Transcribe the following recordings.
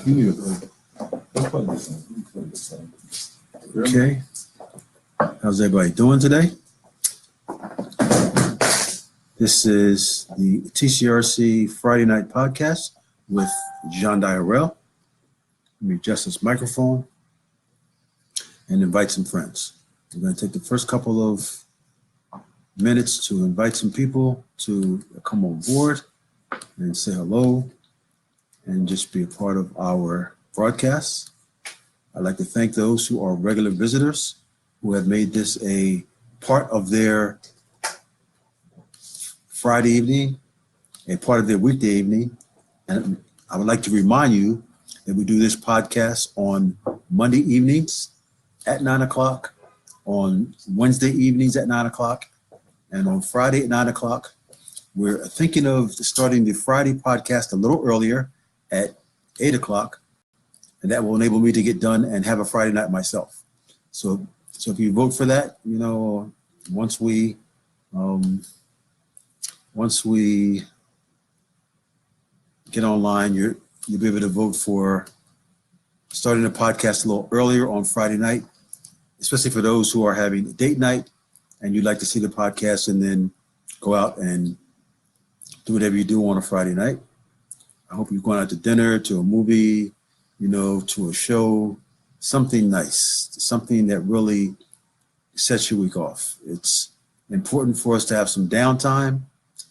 You need a break. Let's play this one. Let's play this one. Okay. How's everybody doing today? This is the TCRC Friday Night Podcast with Jondhi Harrell. Let me adjust this microphone and invite some friends. We're going to take the first couple of minutes to invite some people to come on board and say hello and just be a part of our broadcast. I'd like to thank those who are regular visitors who have made this a part of their Friday evening, a part of their weekday evening. And I would like to remind you that we do this podcast on Monday evenings at 9 o'clock, on Wednesday evenings at 9 o'clock, and on Friday at 9 o'clock. We're thinking of starting the Friday podcast a little earlier at 8 o'clock, and that will enable me to get done and have a Friday night myself. So if you vote for that, you know, once we get online, you'll be able to vote for starting the podcast a little earlier on Friday night, especially for those who are having a date night and you'd like to see the podcast and then go out and do whatever you do on a Friday night. I hope you're going out to dinner, to a movie, you know, to a show, something nice, something that really sets your week off. It's important for us to have some downtime,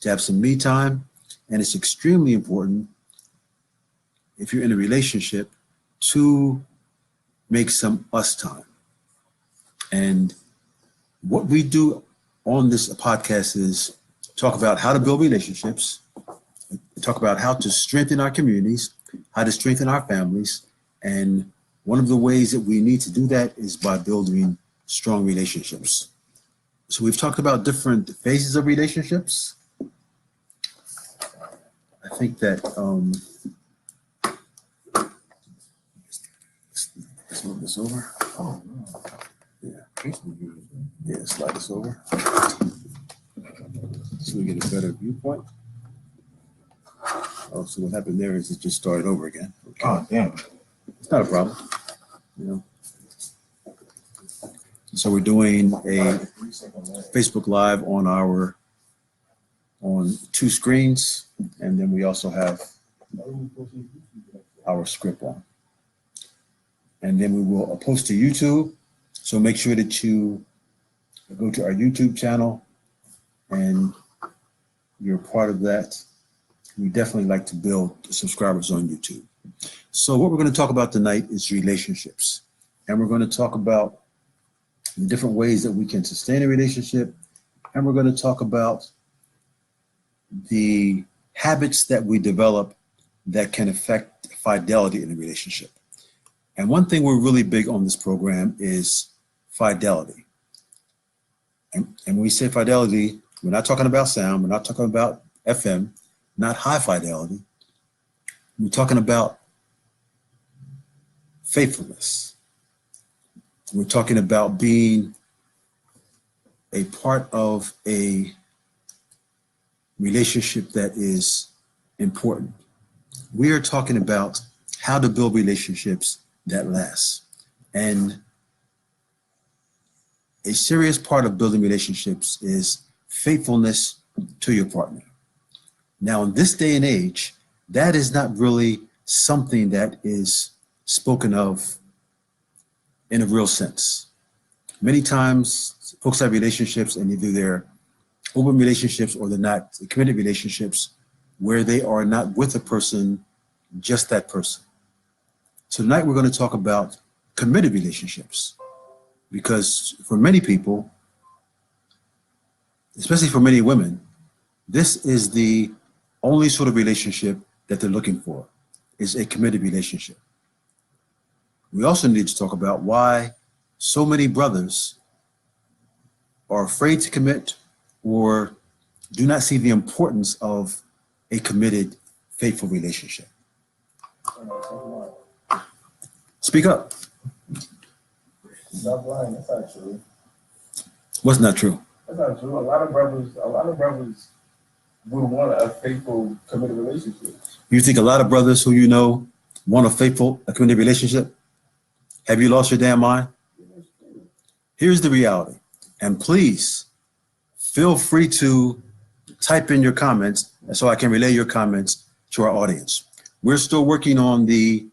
to have some me time, and it's extremely important if you're in a relationship to make some us time. And what we do on this podcast is talk about how to build relationships, talk about how to strengthen our communities, how to strengthen our families. And one of the ways that we need to do that is by building strong relationships. So we've talked about different phases of relationships. I think that let's move this over. Oh, no. Yeah, slide this over so we get a better viewpoint. Oh, so what happened there is it just started over again. Okay. Oh, damn. It's not a problem, you know. So we're doing a Facebook Live on two screens, and then we also have our script on. And then we will post to YouTube. So make sure that you go to our YouTube channel and you're part of that. We definitely like to build subscribers on YouTube. So what we're going to talk about tonight is relationships. And we're going to talk about the different ways that we can sustain a relationship. And we're going to talk about the habits that we develop that can affect fidelity in a relationship. And one thing we're really big on this program is fidelity. And when we say fidelity, we're not talking about sound, we're not talking about FM, not high fidelity. We're talking about faithfulness. We're talking about being a part of a relationship that is important. We are talking about how to build relationships that last. And a serious part of building relationships is faithfulness to your partner. Now, in this day and age, that is not really something that is spoken of in a real sense. Many times, folks have relationships and either they're open relationships or they're not committed relationships where they are not with a person, just that person. So tonight we're going to talk about committed relationships, because for many people, especially for many women, this is the only sort of relationship that they're looking for, is a committed relationship. We also need to talk about why so many brothers are afraid to commit or do not see the importance of a committed, faithful relationship. Speak up. Stop lying. That's not true. What's not true? That's not true. A lot of brothers would want a faithful, committed relationship. You think a lot of brothers who you know Want a committed relationship? Have you lost your damn mind? Here's the reality. And please feel free to type in your comments so I can relay your comments to our audience. We're still working on the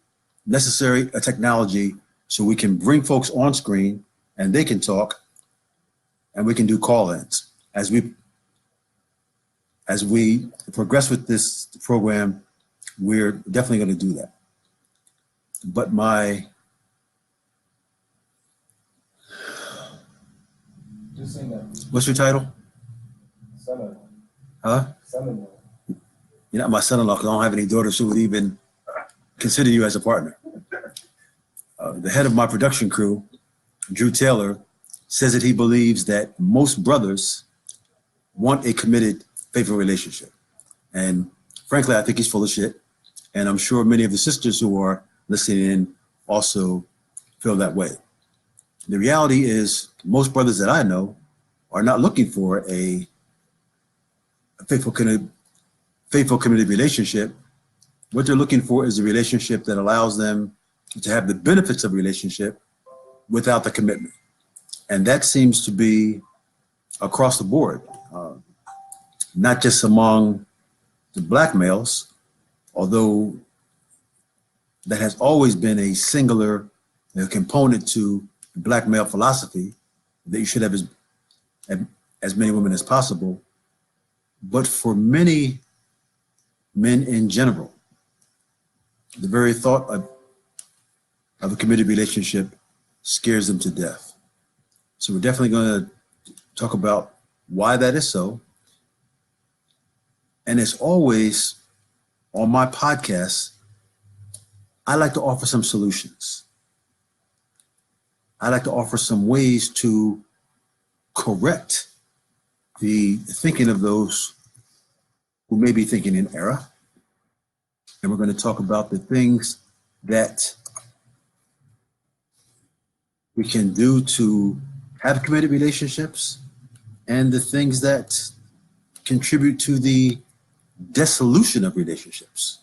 necessary technology so we can bring folks on screen and they can talk and we can do call-ins. As we progress with this program, we're definitely going to do that. But Just saying that. what's your title? Son-in-law. Huh? Son-in-law. You're not my son-in-law because I don't have any daughters who would even consider you as a partner. The head of my production crew, Drew Taylor, says that he believes that most brothers want a committed, faithful relationship. And frankly, I think he's full of shit. And I'm sure many of the sisters who are listening in also feel that way. The reality is most brothers that I know are not looking for a faithful, committed relationship. What they're looking for is a relationship that allows them to have the benefits of a relationship without the commitment. And that seems to be across the board, not just among the black males, although that has always been a singular component to black male philosophy, that you should have as many women as possible. But for many men in general, the very thought of a committed relationship scares them to death. So we're definitely going to talk about why that is so. And as always, on my podcast, I like to offer some solutions. I like to offer some ways to correct the thinking of those who may be thinking in error. And we're going to talk about the things that we can do to have committed relationships and the things that contribute to the dissolution of relationships.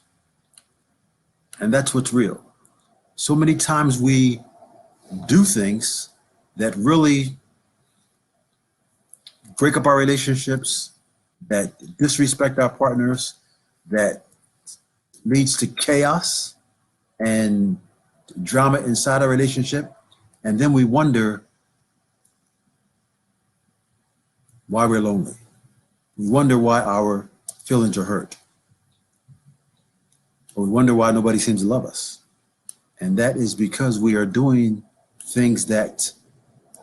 And that's what's real. So many times we do things that really break up our relationships, that disrespect our partners, that leads to chaos and drama inside our relationship. And then we wonder why we're lonely. We wonder why our feelings are hurt. Or we wonder why nobody seems to love us. And that is because we are doing things that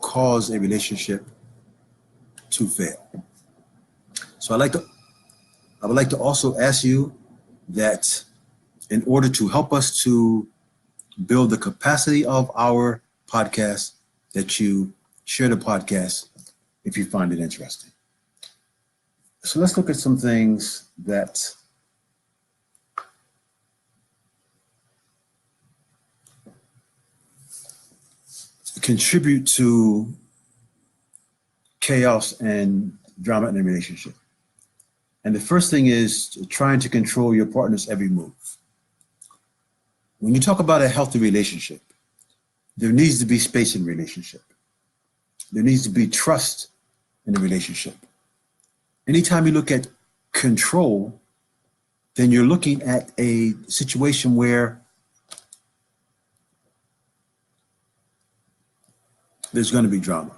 cause a relationship to fail. So I would like to also ask you that in order to help us to build the capacity of our podcast, that you share the podcast if you find it interesting. So let's look at some things that contribute to chaos and drama in a relationship. And the first thing is trying to control your partner's every move. When you talk about a healthy relationship, there needs to be space in relationship. There needs to be trust in a relationship. Anytime you look at control, then you're looking at a situation where there's going to be drama.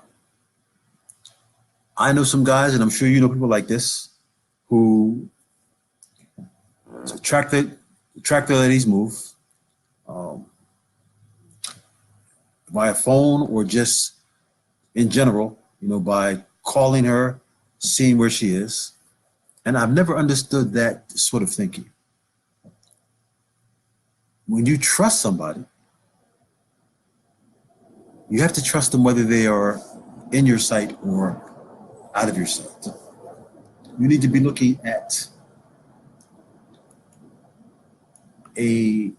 I know some guys, and I'm sure you know people like this, who track the lady's move by a phone or just in general, by calling her, seeing where she is. And I've never understood that sort of thinking. When you trust somebody, you have to trust them whether they are in your sight or out of your sight. You need to be looking at a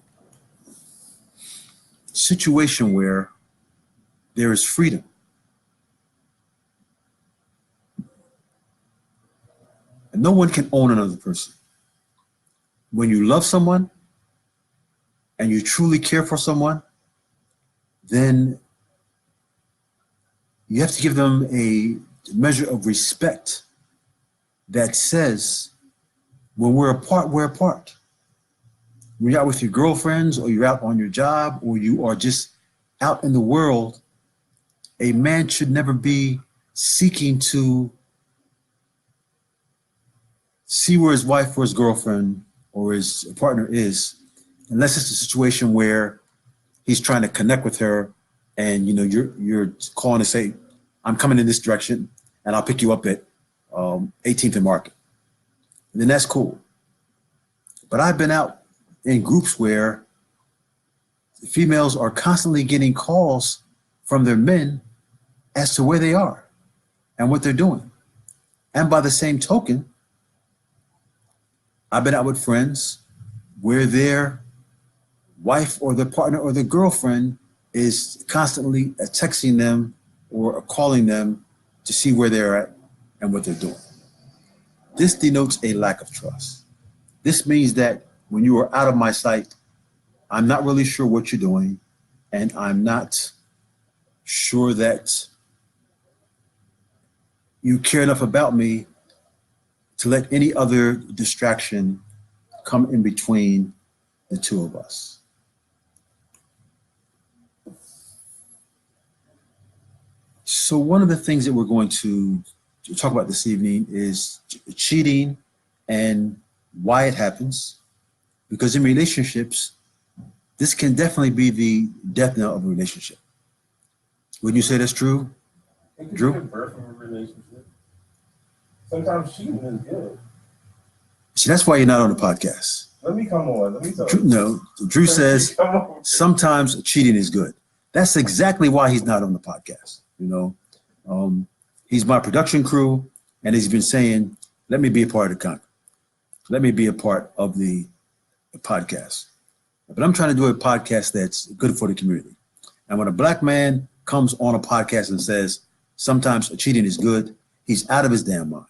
situation where there is freedom. And no one can own another person. When you love someone, and you truly care for someone, then you have to give them a measure of respect that says, when we're apart, we're apart. When you're out with your girlfriends, or you're out on your job, or you are just out in the world, a man should never be seeking to see where his wife or his girlfriend or his partner is, unless it's a situation where he's trying to connect with her, and you're calling to say, I'm coming in this direction and I'll pick you up at 18th and Market. And then that's cool. But I've been out in groups where the females are constantly getting calls from their men as to where they are and what they're doing. And by the same token, I've been out with friends where their wife or their partner or their girlfriend is constantly texting them or calling them to see where they're at and what they're doing. This denotes a lack of trust. This means that when you are out of my sight, I'm not really sure what you're doing, and I'm not sure that you care enough about me to let any other distraction come in between the two of us. So one of the things that we're going to talk about this evening is cheating and why it happens. Because in relationships, this can definitely be the death knell of a relationship. Wouldn't you say that's true, Drew? It can be the birth of a relationship. Sometimes cheating is good. See, that's why you're not on the podcast. Let me come on. Let me talk. Drew says sometimes cheating is good. That's exactly why he's not on the podcast. He's my production crew, and he's been saying, let me be a part of the content. Let me be a part of the podcast. But I'm trying to do a podcast that's good for the community. And when a black man comes on a podcast and says, sometimes cheating is good, he's out of his damn mind.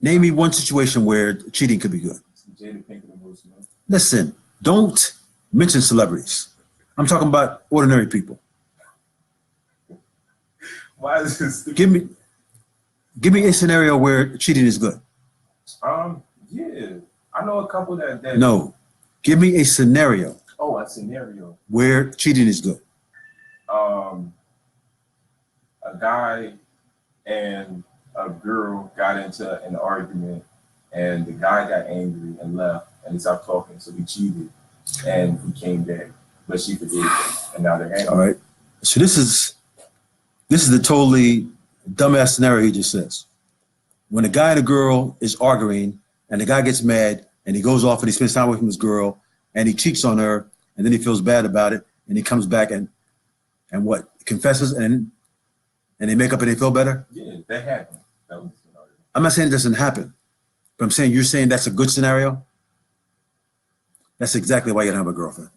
Name me one situation where cheating could be good. Listen, don't mention celebrities. I'm talking about ordinary people. Why is this? Give me a scenario where cheating is good. Yeah, I know a couple that. No, give me a scenario. Oh, a scenario where cheating is good. A guy and a girl got into an argument, and the guy got angry and left, and he stopped talking, so he cheated, and he came back, but she forgave him, and now they're angry. All right. So this is the totally dumbass scenario he just says. When a guy and a girl is arguing, and the guy gets mad, and he goes off and he spends time with his girl, and he cheats on her, and then he feels bad about it, and he comes back and what? Confesses, and they make up and they feel better? Yeah, that happened. That was the scenario. I'm not saying it doesn't happen, but I'm saying you're saying that's a good scenario? That's exactly why you don't have a girlfriend.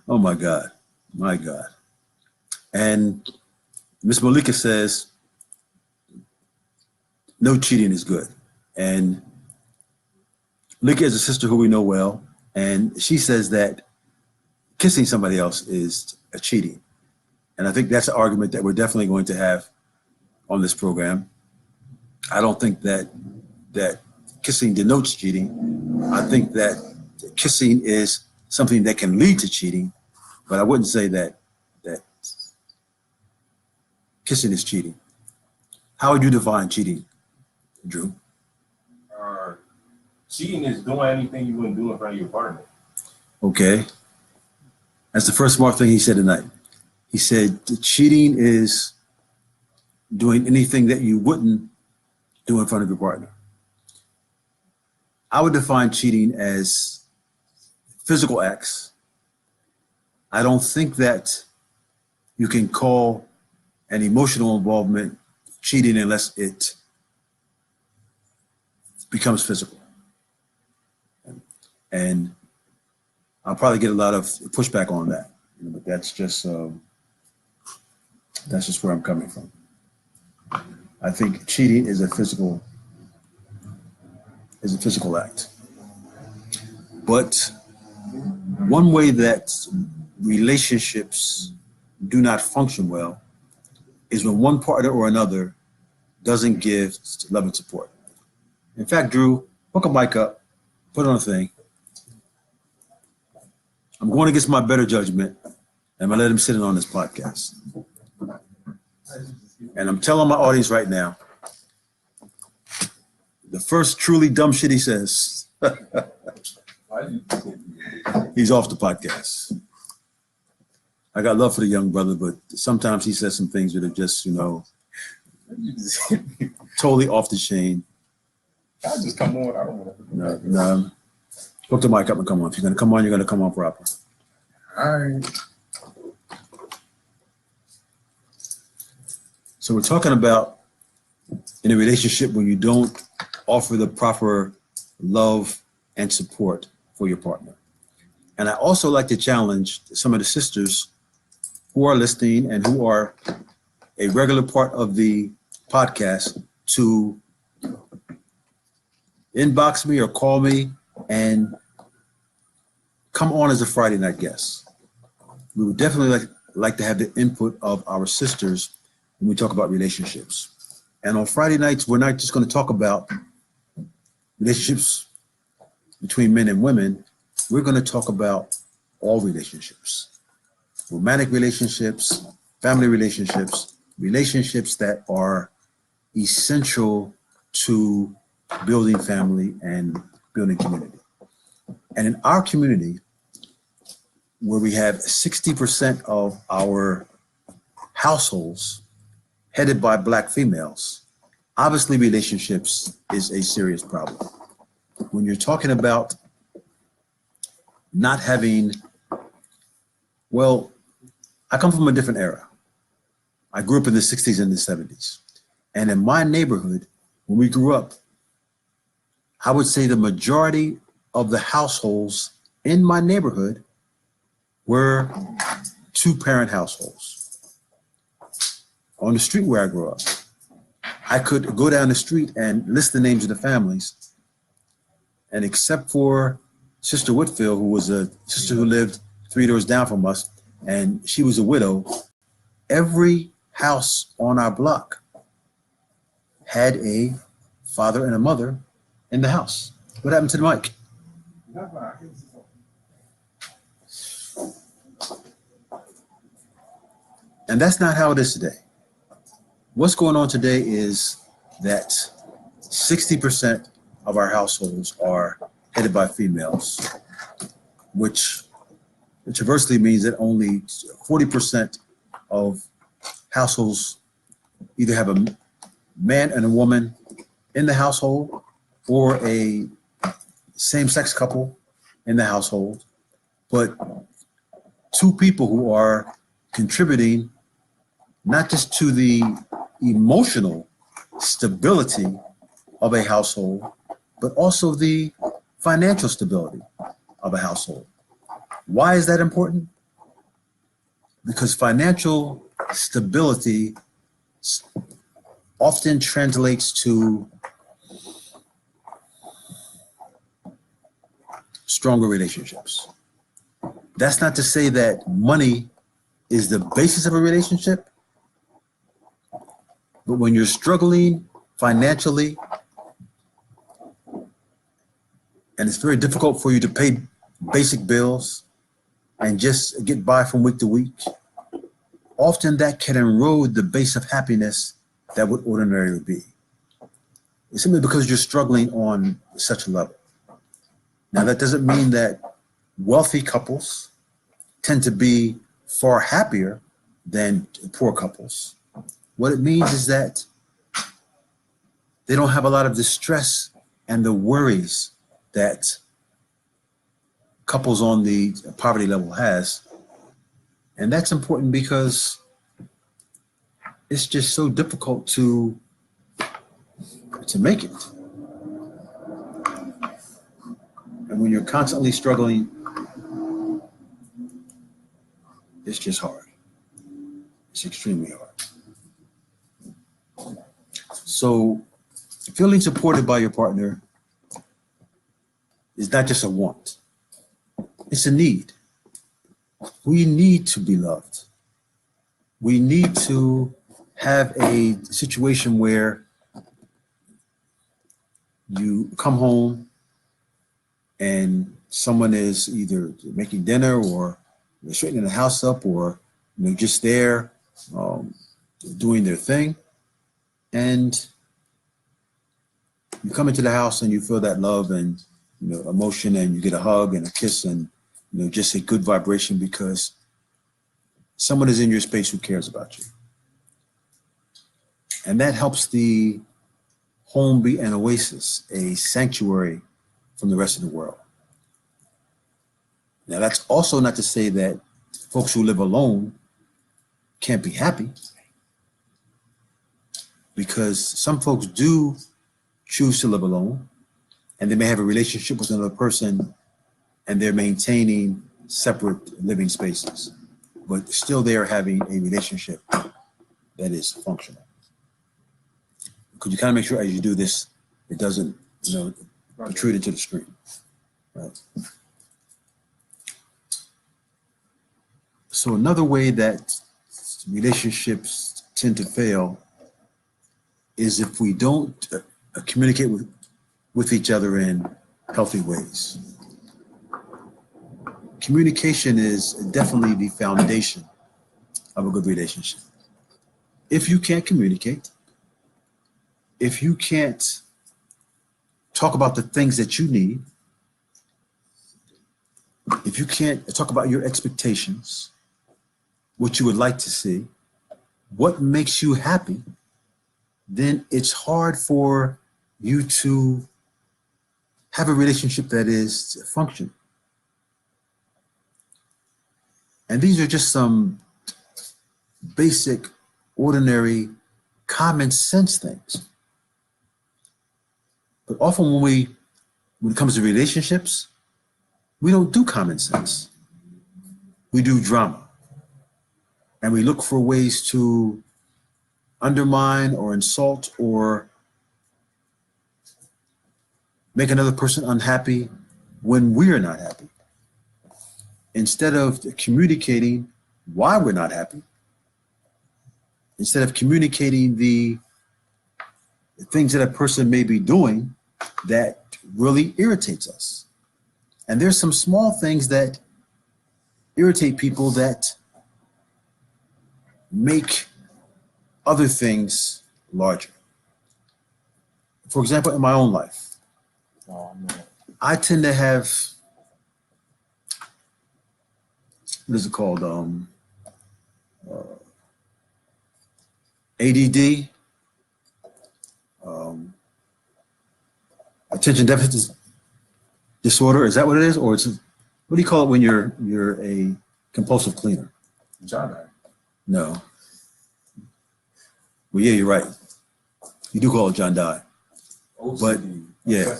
Oh my God. My God. And Miss Malika says, no cheating is good. And Malika is a sister who we know well, and she says that kissing somebody else is a cheating. And I think that's an argument that we're definitely going to have on this program. I don't think that kissing denotes cheating. I think that kissing is something that can lead to cheating, but I wouldn't say that kissing is cheating. How would you define cheating, Drew? Cheating is doing anything you wouldn't do in front of your partner. Okay. That's the first smart thing he said tonight. He said cheating is doing anything that you wouldn't do in front of your partner. I would define cheating as physical acts. I don't think that you can call an emotional involvement cheating unless it becomes physical. And I'll probably get a lot of pushback on that, but that's just where I'm coming from. I think cheating is a physical is a physical act. But one way that relationships do not function well is when one partner or another doesn't give love and support. In fact, Drew, hook a mic up, put on a thing. I'm going against my better judgment, and I'm gonna let him sit in on this podcast. And I'm telling my audience right now, the first truly dumb shit he says, he's off the podcast. I got love for the young brother, but sometimes he says some things that are just, totally off the chain. I just come on. I don't want to. No. Hook the mic up and come on. If you're going to come on, you're going to come on proper. All right. So we're talking about in a relationship when you don't offer the proper love and support for your partner. And I also like to challenge some of the sisters who are listening and who are a regular part of the podcast to inbox me or call me and come on as a Friday night guest. We would definitely like to have the input of our sisters when we talk about relationships. And on Friday nights, we're not just going to talk about relationships between men and women. We're going to talk about all relationships, romantic relationships, family relationships, relationships that are essential to building family and building community. And in our community, where we have 60% of our households headed by Black females, obviously relationships is a serious problem. When you're talking about not having, well, I come from a different era. I grew up in the 60s and the 70s. And in my neighborhood, when we grew up, I would say the majority of the households in my neighborhood were two-parent households. On the street where I grew up, I could go down the street and list the names of the families. And except for Sister Whitfield, who was a sister who lived 3 doors down from us, and she was a widow, every house on our block had a father and a mother in the house. What happened to the mic? And that's not how it is today. What's going on today is that 60% of our households are headed by females, which conversely means that only 40% of households either have a man and a woman in the household or a same-sex couple in the household, but two people who are contributing not just to the emotional stability of a household, but also the financial stability of a household. Why is that important? Because financial stability often translates to stronger relationships. That's not to say that money is the basis of a relationship, but when you're struggling financially, and it's very difficult for you to pay basic bills and just get by from week to week, often that can erode the base of happiness that would ordinarily be. It's simply because you're struggling on such a level. Now, that doesn't mean that wealthy couples tend to be far happier than poor couples. What it means is that they don't have a lot of the stress and the worries that couples on the poverty level has. And that's important because it's just so difficult to make it. And when you're constantly struggling, it's just hard. It's extremely hard. So feeling supported by your partner is not just a want. It's a need. We need to be loved. We need to have a situation where you come home and someone is either making dinner or straightening the house up, or just there doing their thing, and you come into the house and you feel that love and emotion, and you get a hug and a kiss and just a good vibration because someone is in your space who cares about you. And that helps the home be an oasis, a sanctuary from the rest of the world. Now, that's also not to say that folks who live alone can't be happy, because some folks do choose to live alone, and they may have a relationship with another person and they're maintaining separate living spaces, but still they are having a relationship that is functional. Could you kind of make sure as you do this, it doesn't, protrude into the screen, right? So another way that relationships tend to fail is if we don't communicate with each other in healthy ways. Communication is definitely the foundation of a good relationship. If you can't communicate, if you can't talk about the things that you need, if you can't talk about your expectations, what you would like to see, what makes you happy, then it's hard for you to have a relationship that is functional. And these are just some basic, ordinary, common sense things. But often when it comes to relationships, we don't do common sense. We do drama. And we look for ways to undermine or insult or make another person unhappy when we're not happy, instead of communicating why we're not happy, instead of communicating the things that a person may be doing that really irritates us. And there's some small things that irritate people that make other things larger. For example, in my own life, I tend to have, what is it called? ADD, attention deficit disorder. Is that what it is? Or what do you call it when you're a compulsive cleaner? Jondhi. No. Well, yeah, you're right. You do call it Jondhi. OCD. But yeah,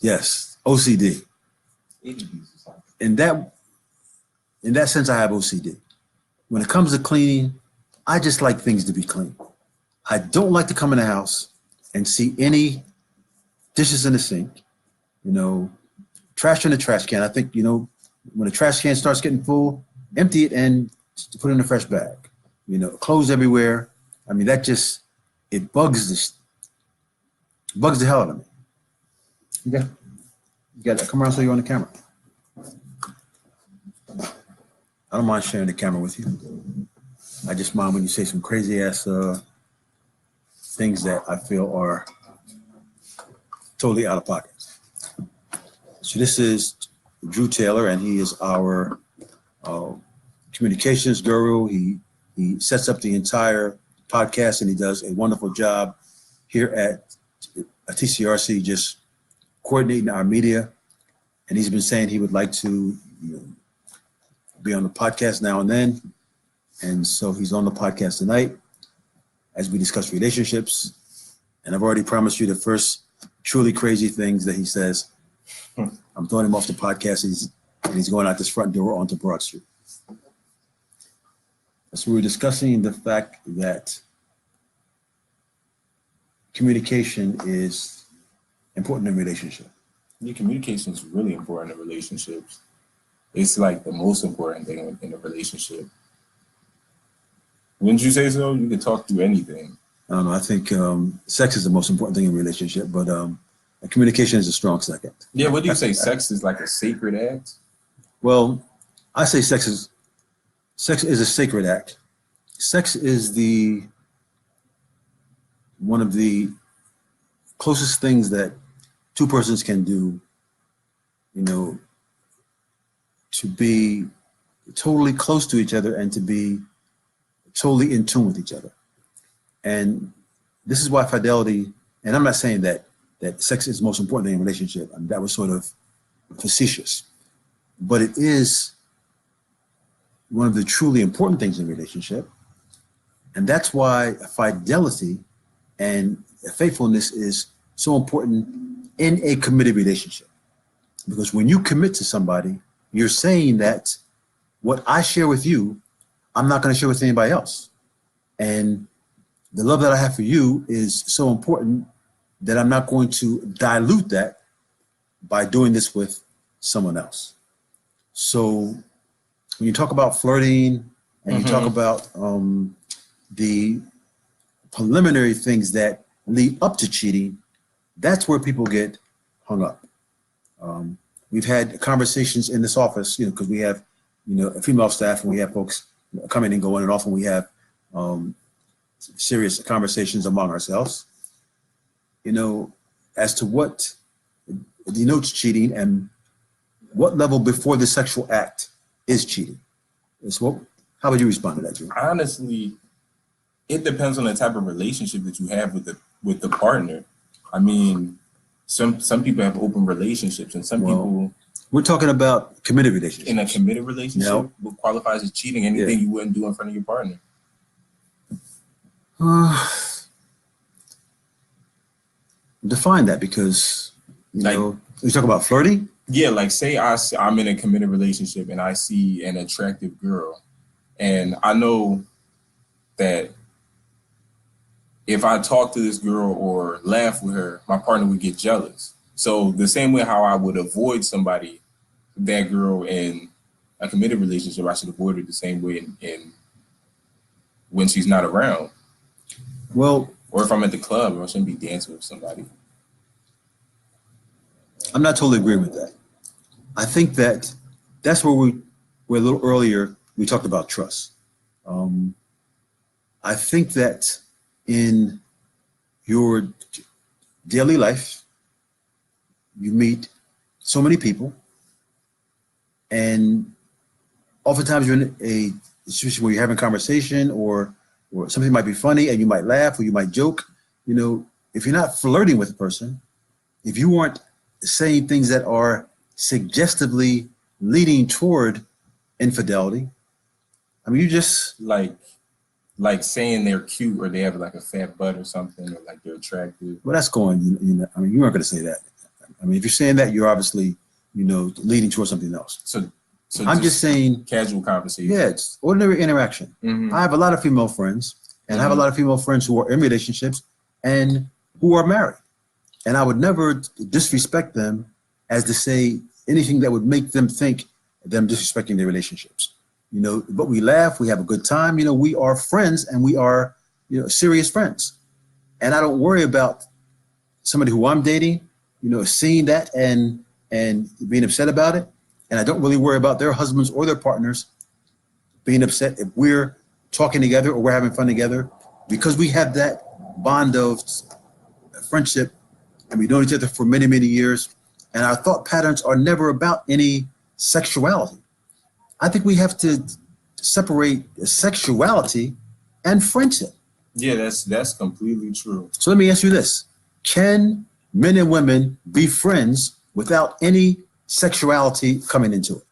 yes, OCD. In that sense, I have OCD. When it comes to cleaning, I just like things to be clean. I don't like to come in the house and see any dishes in the sink, trash in the trash can. I think, when the trash can starts getting full, empty it and put it in a fresh bag. Clothes everywhere. I mean, it bugs the hell out of me. You got to come around so you're on the camera. I don't mind sharing the camera with you. I just mind when you say some crazy ass things that I feel are totally out of pocket. So this is Drew Taylor, and he is our communications guru. He sets up the entire podcast, and he does a wonderful job here at TCRC, just coordinating our media. And he's been saying he would like to be on the podcast now and then. And so he's on the podcast tonight as we discuss relationships. And I've already promised you the first truly crazy things that he says. I'm throwing him off the podcast, and he's going out this front door onto Broad Street. So we were discussing the fact that communication is important in a relationship. Yeah, communication is really important in relationships. It's like the most important thing in a relationship. Wouldn't you say so? You could talk through anything. I don't know. I think sex is the most important thing in a relationship, but communication is a strong second. Yeah, what do you say? Sex is like a sacred act? Well, I say sex is a sacred act. Sex is one of the closest things that two persons can do, you know, to be totally close to each other and to be totally in tune with each other. And this is why fidelity, and I'm not saying that sex is the most important thing in a relationship. I mean, that was sort of facetious, but it is one of the truly important things in a relationship. And that's why fidelity and faithfulness is so important in a committed relationship. Because when you commit to somebody, you're saying that what I share with you, I'm not going to share with anybody else. And the love that I have for you is so important that I'm not going to dilute that by doing this with someone else. So when you talk about flirting and you talk about the preliminary things that lead up to cheating, that's where people get hung up. We've had conversations in this office, because we have, a female staff and we have folks coming and going, and often we have serious conversations among ourselves, as to what denotes cheating and what level before the sexual act is cheating. How would you respond to that, Drew? Honestly, it depends on the type of relationship that you have with the partner. I mean, some people have open relationships, and some people. We're talking about committed relationships. In a committed relationship, what qualifies as cheating? Anything you wouldn't do in front of your partner. Define that, because you talk about flirting. Yeah, like say I'm in a committed relationship and I see an attractive girl, and I know that if I talk to this girl or laugh with her, my partner would get jealous. So the same way how I would avoid that girl in a committed relationship, I should avoid her the same way in when she's not around. Well, or if I'm at the club, I shouldn't be dancing with somebody. I'm not totally agreeing with that. I think that's where where a little earlier we talked about trust. I think that in your daily life, you meet so many people, and oftentimes you're in a situation where you're having a conversation or something might be funny and you might laugh or you might joke. If you're not flirting with a person, if you aren't saying things that are suggestively leading toward infidelity, I mean, you just like saying they're cute or they have like a fat butt or something, or like they're attractive. Well, that's going, you aren't going to say that. I mean, if you're saying that, you're obviously, leading towards something else. So I'm just saying casual conversation. Yeah, it's ordinary interaction. I have a lot of female friends, and I have a lot of female friends who are in relationships and who are married. And I would never disrespect them as to say anything that would make them think them disrespecting their relationships. But we laugh, we have a good time. We are friends, and we are, serious friends. And I don't worry about somebody who I'm dating, seeing that and being upset about it. And I don't really worry about their husbands or their partners being upset if we're talking together or we're having fun together, because we have that bond of friendship and we've known each other for many, many years. And our thought patterns are never about any sexuality. I think we have to separate sexuality and friendship. Yeah, that's completely true. So let me ask you this. Can men and women be friends without any sexuality coming into it?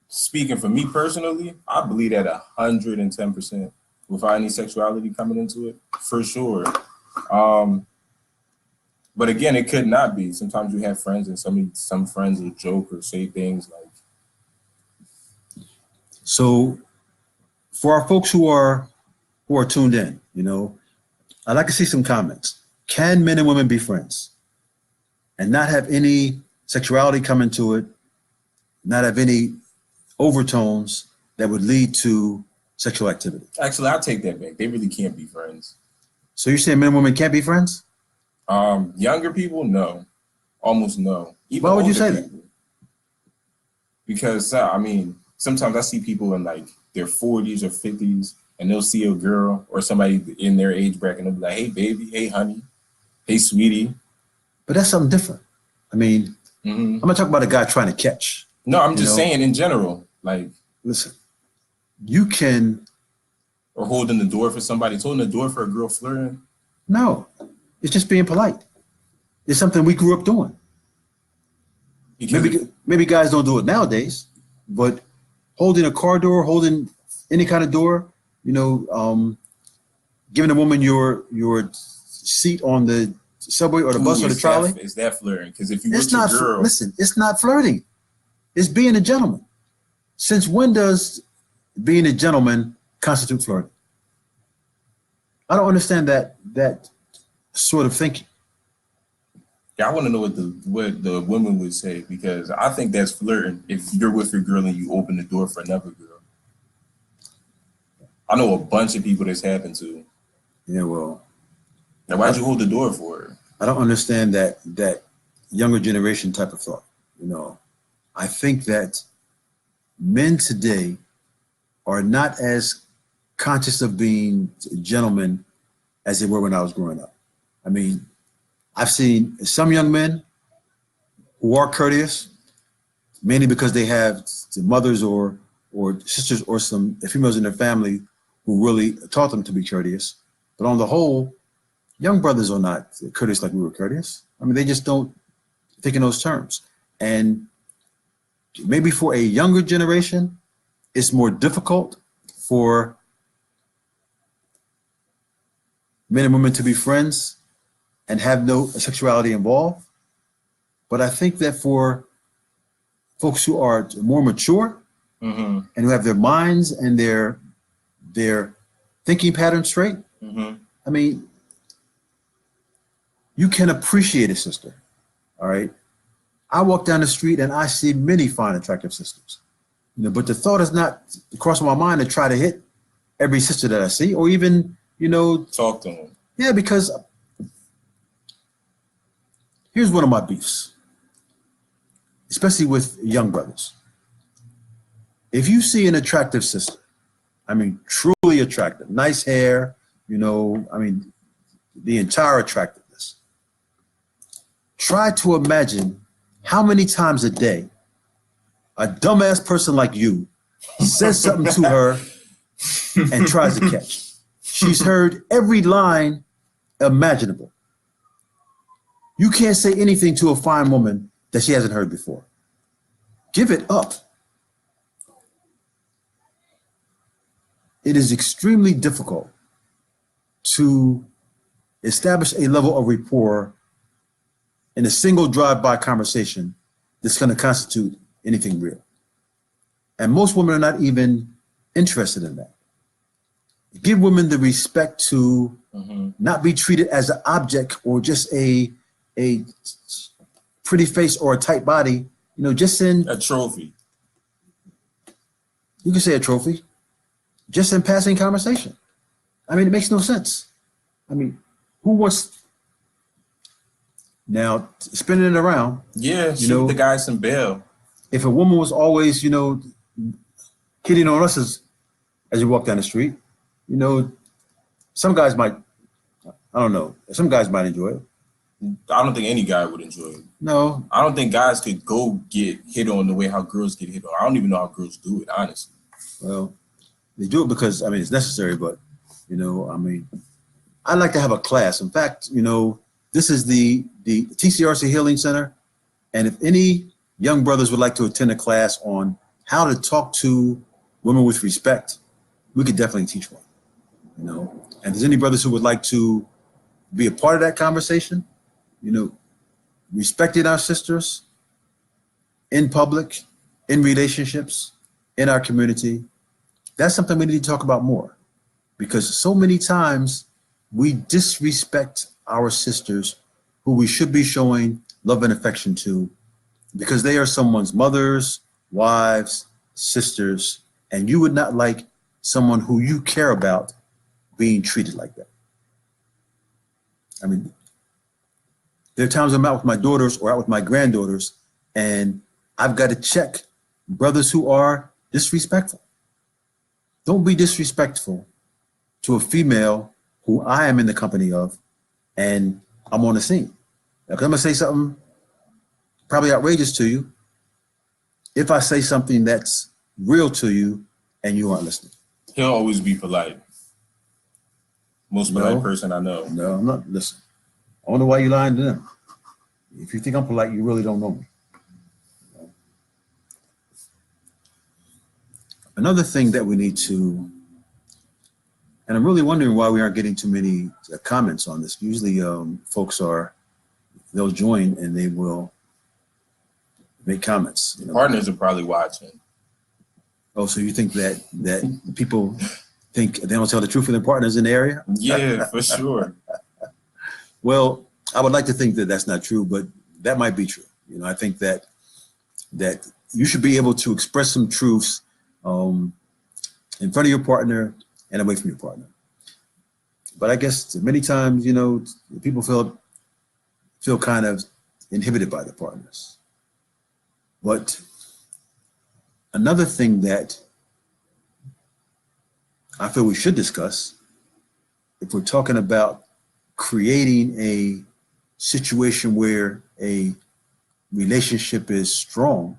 Speaking for me personally, I believe that 110% without any sexuality coming into it, for sure. But again, it could not be. Sometimes you have friends, and some friends will joke or say things like. So, for our folks who are tuned in, I'd like to see some comments. Can men and women be friends and not have any sexuality come into it, not have any overtones that would lead to sexual activity. Actually, I'll take that back. They really can't be friends. So you're saying men and women can't be friends? Younger people, no. Almost no. Even Why would you older say people. Because, sometimes I see people in like their 40s or 50s and they'll see a girl or somebody in their age bracket and they'll be like, hey, baby, hey, honey, hey, sweetie. But that's something different. I mean, I'm going to talk about a guy trying to catch. No, I'm just saying in general, like. Listen, you can. Or holding the door for somebody. It's holding the door for a girl flirting. No, it's just being polite. It's something we grew up doing. Maybe guys don't do it nowadays, but holding a car door, holding any kind of door, giving a woman your seat on the subway or the bus or the trolley. Is that flirting? Because if you with your girl. Listen, it's not flirting. It's being a gentleman. Since when does being a gentleman constitute flirting? I don't understand that sort of thinking. Yeah, I want to know what the women would say, because I think that's flirting if you're with your girl and you open the door for another girl. I know a bunch of people that's happened to. Yeah, well. Now, why'd you hold the door for her? I don't understand that younger generation type of thought. I think that men today are not as conscious of being gentlemen as they were when I was growing up. I mean, I've seen some young men who are courteous, mainly because they have mothers or sisters or some females in their family who really taught them to be courteous. But on the whole, young brothers are not courteous like we were courteous. I mean, they just don't think in those terms. And maybe for a younger generation, it's more difficult for men and women to be friends and have no sexuality involved. But I think that for folks who are more mature and who have their minds and their thinking patterns straight, I mean, you can appreciate a sister, all right? I walk down the street and I see many fine, attractive sisters, but the thought is not crossing my mind to try to hit every sister that I see, or even, talk to them. Yeah, because here's one of my beefs, especially with young brothers. If you see an attractive sister, I mean, truly attractive, nice hair, the entire attractiveness, try to imagine how many times a day a dumbass person like you says something to her and tries to catch. She's heard every line imaginable. You can't say anything to a fine woman that she hasn't heard before. Give it up. It is extremely difficult to establish a level of rapport in a single drive-by conversation that's going to constitute anything real. And most women are not even interested in that. Give women the respect to not be treated as an object or just a pretty face or a tight body, just in a trophy. You can say a trophy, just in passing conversation. I mean, it makes no sense. I mean, who wants now spinning it around? Yeah, shoot the guy some bail. If a woman was always, hitting on us as you walk down the street, some guys might, I don't know, some guys might enjoy it. I don't think any guy would enjoy it. No. I don't think guys could go get hit on the way how girls get hit on. I don't even know how girls do it, honestly. Well, they do it because, it's necessary, but, I'd like to have a class. In fact, this is the TCRC Healing Center, and if any young brothers would like to attend a class on how to talk to women with respect, we could definitely teach one, And if there's any brothers who would like to be a part of that conversation, respecting our sisters in public, in relationships, in our community, that's something we need to talk about more, because so many times we disrespect our sisters who we should be showing love and affection to because they are someone's mothers, wives, sisters, and you would not like someone who you care about being treated like that. I mean, there are times I'm out with my daughters or out with my granddaughters, and I've got to check brothers who are disrespectful. Don't be disrespectful to a female who I am in the company of and I'm on the scene. Now, 'cause I'm gonna say something probably outrageous to you if I say something that's real to you and you aren't listening. He'll always be polite. Most polite No. person I know. No, I'm not. Listen, I don't know why you're lying to them. If you think I'm polite, you really don't know me. Another thing that we need to, and I'm really wondering why we aren't getting too many comments on this. Usually folks they'll join and they will make comments. You know? Partners are probably watching. Oh, so you think that people think they don't tell the truth of their partners in the area? Yeah, for sure. Well, I would like to think that that's not true, but that might be true. You know, I think that you should be able to express some truths in front of your partner and away from your partner. But I guess many times, you know, people feel kind of inhibited by their partners. But another thing that I feel we should discuss, if we're talking about creating a situation where a relationship is strong,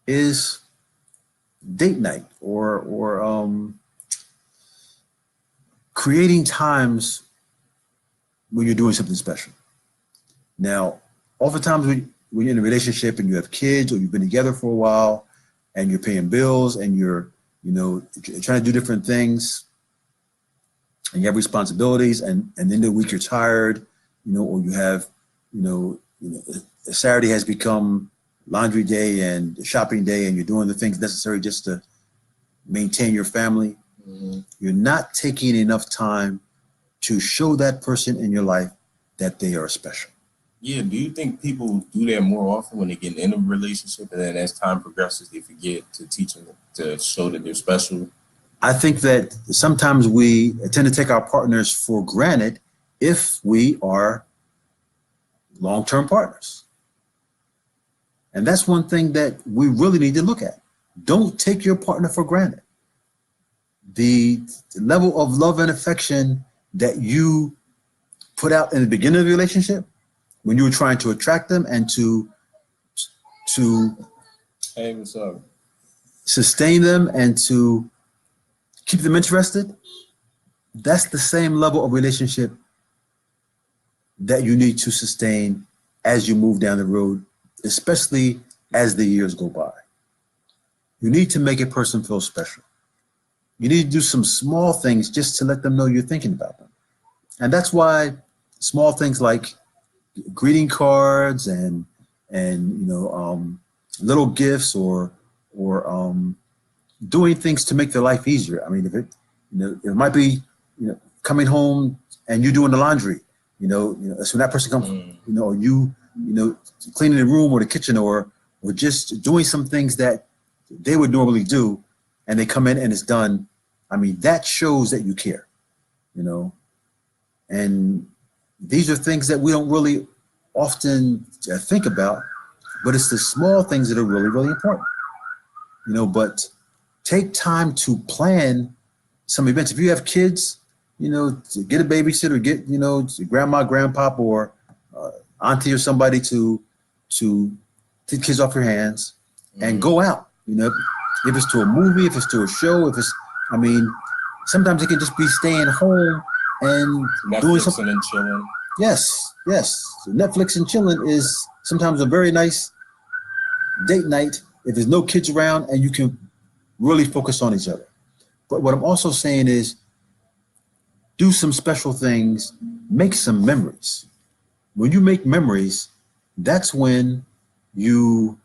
is date night or creating times when you're doing something special. Now, oftentimes when you're in a relationship and you have kids or you've been together for a while and you're paying bills and you're, you know, trying to do different things and you have responsibilities and at the end of the week you're tired, you know, or you have, you know, Saturday has become laundry day and shopping day and you're doing the things necessary just to maintain your family. Mm-hmm. You're not taking enough time to show that person in your life that they are special. Yeah, do you think people do that more often when they get in a relationship and then as time progresses they forget to teach them to show that they're special? I think that sometimes we tend to take our partners for granted if we are long-term partners. And that's one thing that we really need to look at. Don't take your partner for granted. The level of love and affection that you put out in the beginning of the relationship, when you were trying to attract them and to hey, what's up? Sustain them and to keep them interested, that's the same level of relationship that you need to sustain as you move down the road, especially as the years go by. You need to make a person feel special. You need to do some small things just to let them know you're thinking about them. And that's why small things like greeting cards and you know, little gifts or doing things to make their life easier. I mean, if it might be, you know, coming home and you doing the laundry, you know, so when that person comes, you know, or you know, cleaning the room or the kitchen or just doing some things that they would normally do and they come in and it's done. I mean, that shows that you care, you know, and these are things that we don't really often think about, but it's the small things that are really, really important, you know, but take time to plan some events. If you have kids, you know, to get a babysitter, get, you know, grandma, grandpop, or auntie or somebody to take kids off your hands and go out, you know, if it's to a movie, if it's to a show, if it's, I mean, sometimes it can just be staying home and Netflix doing something. And chilling. Yes. So Netflix and chilling is sometimes a very nice date night if there's no kids around and you can really focus on each other. But what I'm also saying is do some special things, make some memories. When you make memories, that's when you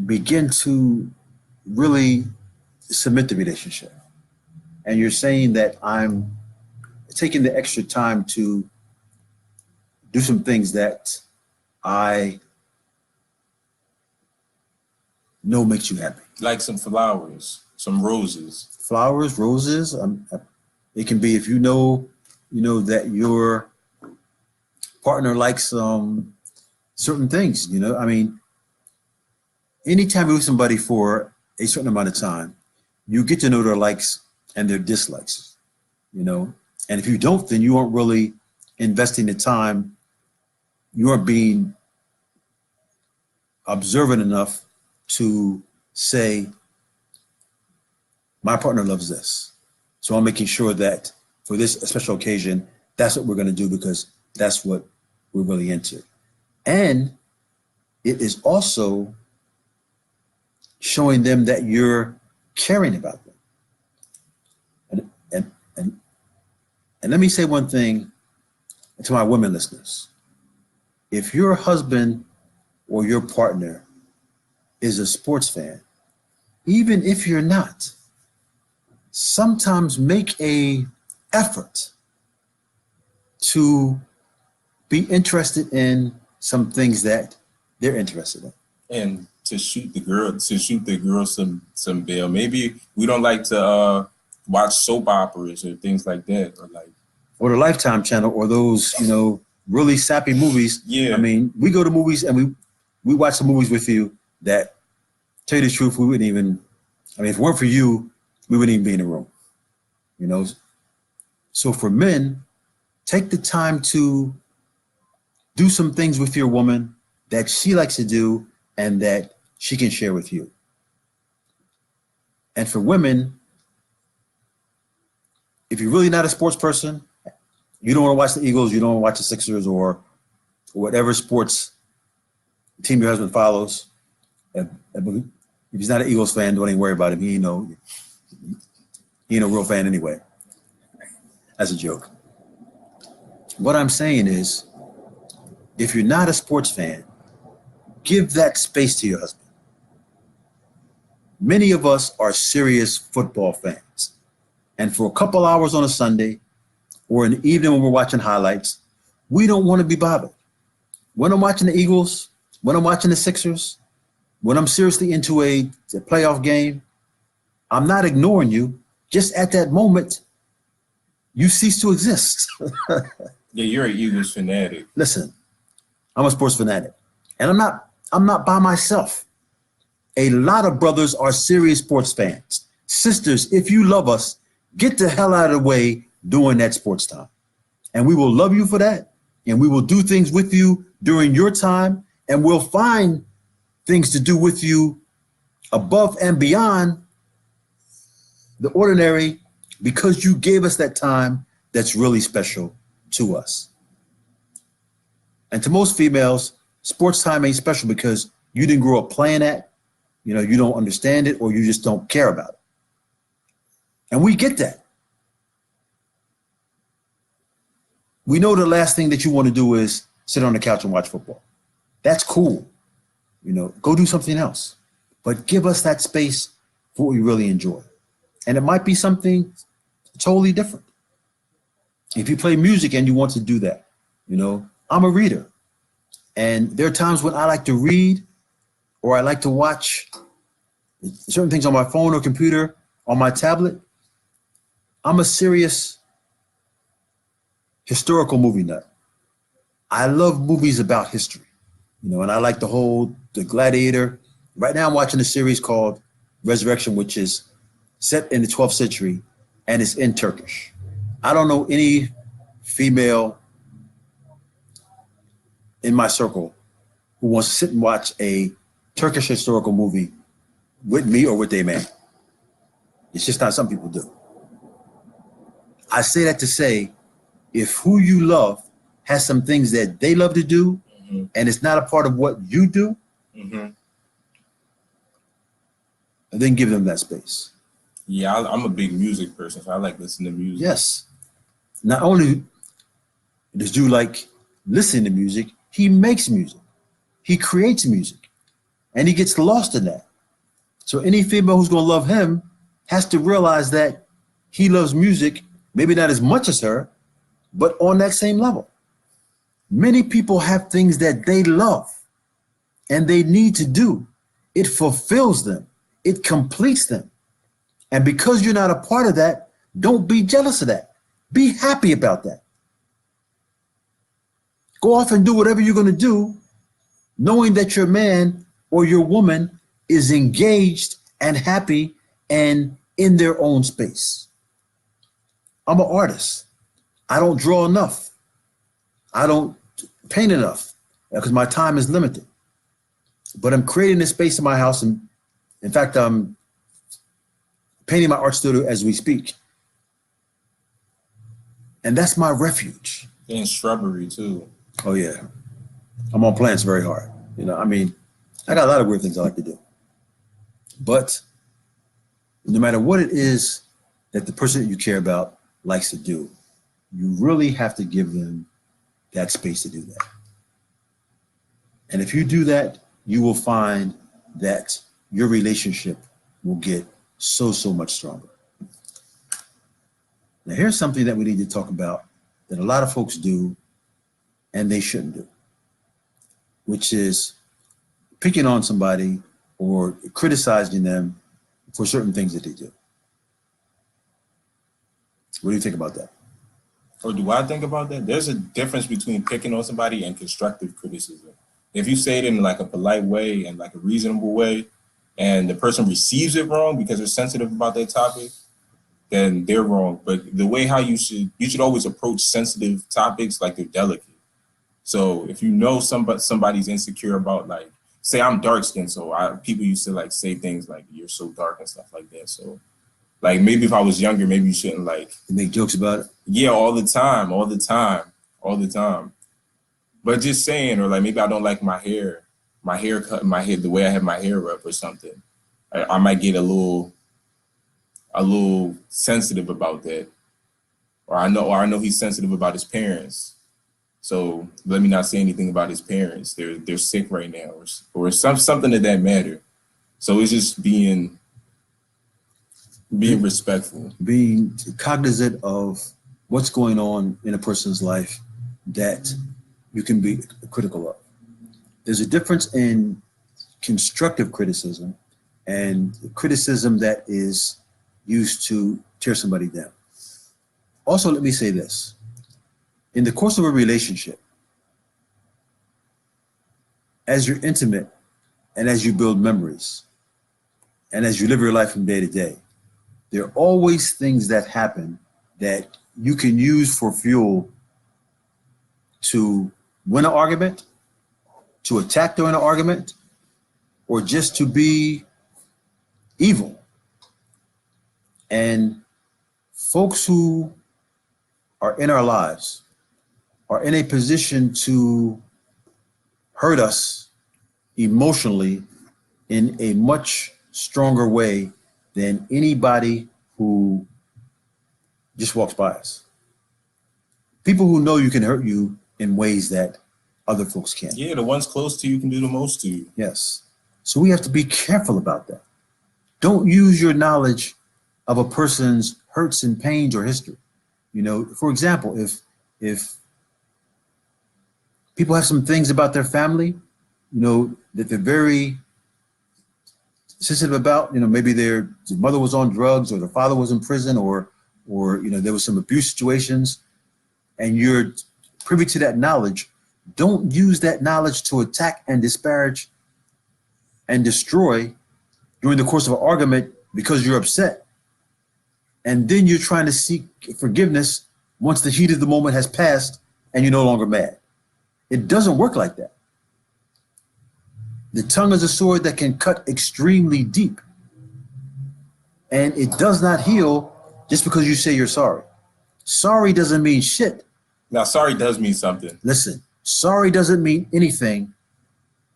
begin to really cement the relationship. And you're saying that I'm taking the extra time to do some things that I know makes you happy. Like some flowers, some roses. Flowers, roses. It can be if you know that your partner likes certain things. I mean, anytime you're with somebody for a certain amount of time, you get to know their likes and their dislikes. And if you don't, then you aren't really investing the time. You aren't being observant enough to say, my partner loves this. So I'm making sure that for this special occasion, that's what we're going to do because that's what we're really into. And it is also showing them that you're caring about them. And let me say one thing to my women listeners. If your husband or your partner is a sports fan, even if you're not, sometimes make a effort to be interested in some things that they're interested in. And to shoot the girl some bail. Maybe we don't like to watch soap operas or things like that, or the Lifetime channel, or those really sappy movies. Yeah. I mean, we go to movies and we watch some movies with you that, tell you the truth, we wouldn't even. I mean, if it weren't for you, we wouldn't even be in the room. So for men, take the time to do some things with your woman that she likes to do and that she can share with you. And for women, if you're really not a sports person, you don't want to watch the Eagles, you don't want to watch the Sixers or whatever sports team your husband follows. If he's not an Eagles fan, don't even worry about him. He ain't a real fan anyway. That's a joke. What I'm saying is, if you're not a sports fan, give that space to your husband. Many of us are serious football fans. And for a couple hours on a Sunday or in the evening when we're watching highlights, we don't want to be bothered. When I'm watching the Eagles, when I'm watching the Sixers, when I'm seriously into a playoff game, I'm not ignoring you. Just at that moment, you cease to exist. Yeah, you're an Eagles fanatic. Listen, I'm a sports fanatic. And I'm not by myself. A lot of brothers are serious sports fans. Sisters, if you love us, get the hell out of the way during that sports time. And we will love you for that. And we will do things with you during your time. And we'll find things to do with you above and beyond the ordinary, because you gave us that time that's really special to us. And to most females, sports time ain't special because you didn't grow up playing that, you don't understand it, or you just don't care about it. And we get that. We know the last thing that you want to do is sit on the couch and watch football. That's cool. Go do something else. But give us that space for what we really enjoy. And it might be something totally different. If you play music and you want to do that, I'm a reader. And there are times when I like to read or I like to watch certain things on my phone or computer, on my tablet. I'm a serious historical movie nut. I love movies about history, and I like the Gladiator. Right now I'm watching a series called Resurrection, which is set in the 12th century, and it's in Turkish. I don't know any female in my circle who wants to sit and watch a Turkish historical movie with me or with their man. It's just not something people do. I say that to say, if who you love has some things that they love to do, mm-hmm. and it's not a part of what you do, mm-hmm. then give them that space. Yeah, I'm a big music person, so I like listening to music. Yes. Not only does you like listening to music, he makes music. He creates music. And he gets lost in that. So any female who's going to love him has to realize that he loves music, maybe not as much as her, but on that same level. Many people have things that they love and they need to do. It fulfills them. It completes them. And because you're not a part of that, don't be jealous of that. Be happy about that. Go off and do whatever you're going to do, knowing that your man or your woman is engaged and happy and in their own space. I'm an artist. I don't draw enough. I don't paint enough because my time is limited. But I'm creating a space in my house. And in fact, I'm painting my art studio as we speak. And that's my refuge. And shrubbery too. Oh yeah. I'm on plants very hard. You know, I mean, I got a lot of weird things I like to do. But no matter what it is that the person that you care about likes to do, you really have to give them that space to do that. And if you do that, you will find that your relationship will get so much stronger. Now, here's something that we need to talk about that a lot of folks do and they shouldn't do, which is picking on somebody or criticizing them for certain things that they do. What do you think about that? Or do I think about that? There's a difference between picking on somebody and constructive criticism. If you say it in like a polite way and like a reasonable way, and the person receives it wrong because they're sensitive about that topic, then they're wrong. But the way how you should always approach sensitive topics like they're delicate. So if you know somebody's insecure about, like, say I'm dark skinned, so people used to like say things like you're so dark and stuff like that. So like maybe if I was younger, maybe you shouldn't like make jokes about it. Yeah, all the time. But just saying, or like maybe I don't like my haircut, the way I have my hair up or something. I might get a little sensitive about that. Or I know he's sensitive about his parents. So let me not say anything about his parents. They're sick right now, or something of that matter. So it's just being respectful, being cognizant of what's going on in a person's life that you can be critical of. There's a difference in constructive criticism and criticism that is used to tear somebody down. Also, let me say this. In the course of a relationship, as you're intimate and as you build memories and as you live your life from day to day, there are always things that happen that you can use for fuel to win an argument, to attack during an argument, or just to be evil. And folks who are in our lives are in a position to hurt us emotionally in a much stronger way than anybody who just walks by us. People who know you can hurt you in ways that other folks can't. Yeah, the ones close to you can do the most to you. Yes. So we have to be careful about that. Don't use your knowledge of a person's hurts and pains or history. You know, for example, if people have some things about their family, you know, that they're very sensitive about, you know, maybe their mother was on drugs or their father was in prison or you know, there was some abuse situations, and you're privy to that knowledge, don't use that knowledge to attack and disparage and destroy during the course of an argument because you're upset. And then you're trying to seek forgiveness once the heat of the moment has passed and you're no longer mad. It doesn't work like that. The tongue is a sword that can cut extremely deep. And it does not heal just because you say you're sorry. Sorry doesn't mean shit. Now, sorry does mean something. Listen, sorry doesn't mean anything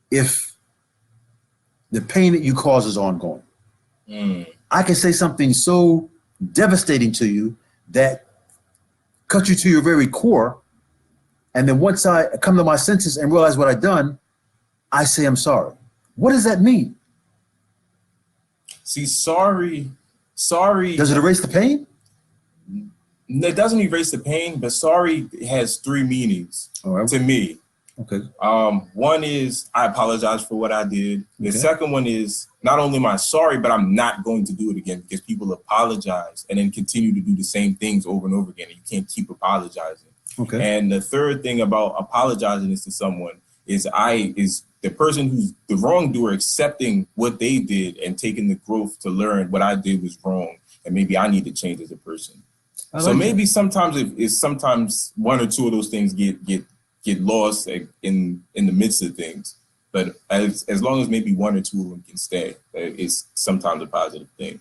if the pain that you cause is ongoing. I can say something so devastating to you that cuts you to your very core, and then once I come to my senses and realize what I've done, I say I'm sorry. What does that mean? See, sorry. Does it erase the pain? It doesn't erase the pain, but sorry has three meanings to me. Okay. One is I apologize for what I did. The Okay. second one is not only am I sorry, but I'm not going to do it again, because people apologize and then continue to do the same things over and over again. And you can't keep apologizing. Okay. And the third thing about apologizing is to someone is the person who's the wrongdoer accepting what they did and taking the growth to learn what I did was wrong and maybe I need to change as a person. So maybe sometimes sometimes one or two of those things get lost in the midst of things, but as long as maybe one or two of them can stay, it's sometimes a positive thing.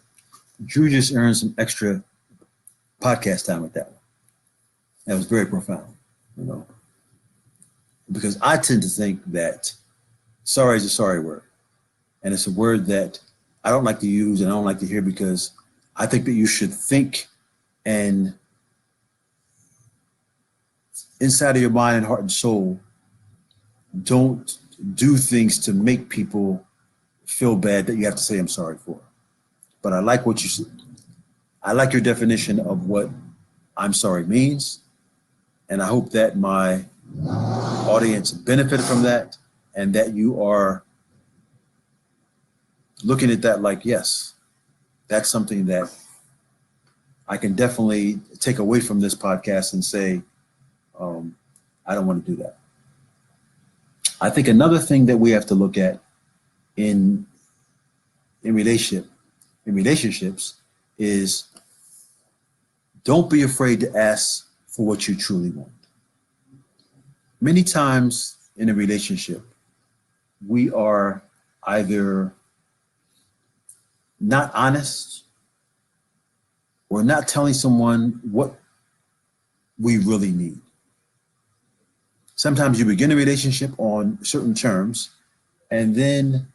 Drew just earned some extra podcast time with that one. That was very profound, you know, because I tend to think that sorry is a sorry word, and it's a word that I don't like to use and I don't like to hear, because I think that you should think and inside of your mind and heart and soul, don't do things to make people feel bad that you have to say I'm sorry for. But I like what you said. I like your definition of what I'm sorry means. And I hope that my audience benefited from that, and that you are looking at that like, yes, that's something that I can definitely take away from this podcast and say, I don't want to do that. I think another thing that we have to look at in relationships is don't be afraid to ask for what you truly want. Many times in a relationship, we are either not honest or not telling someone what we really need. Sometimes you begin a relationship on certain terms, and then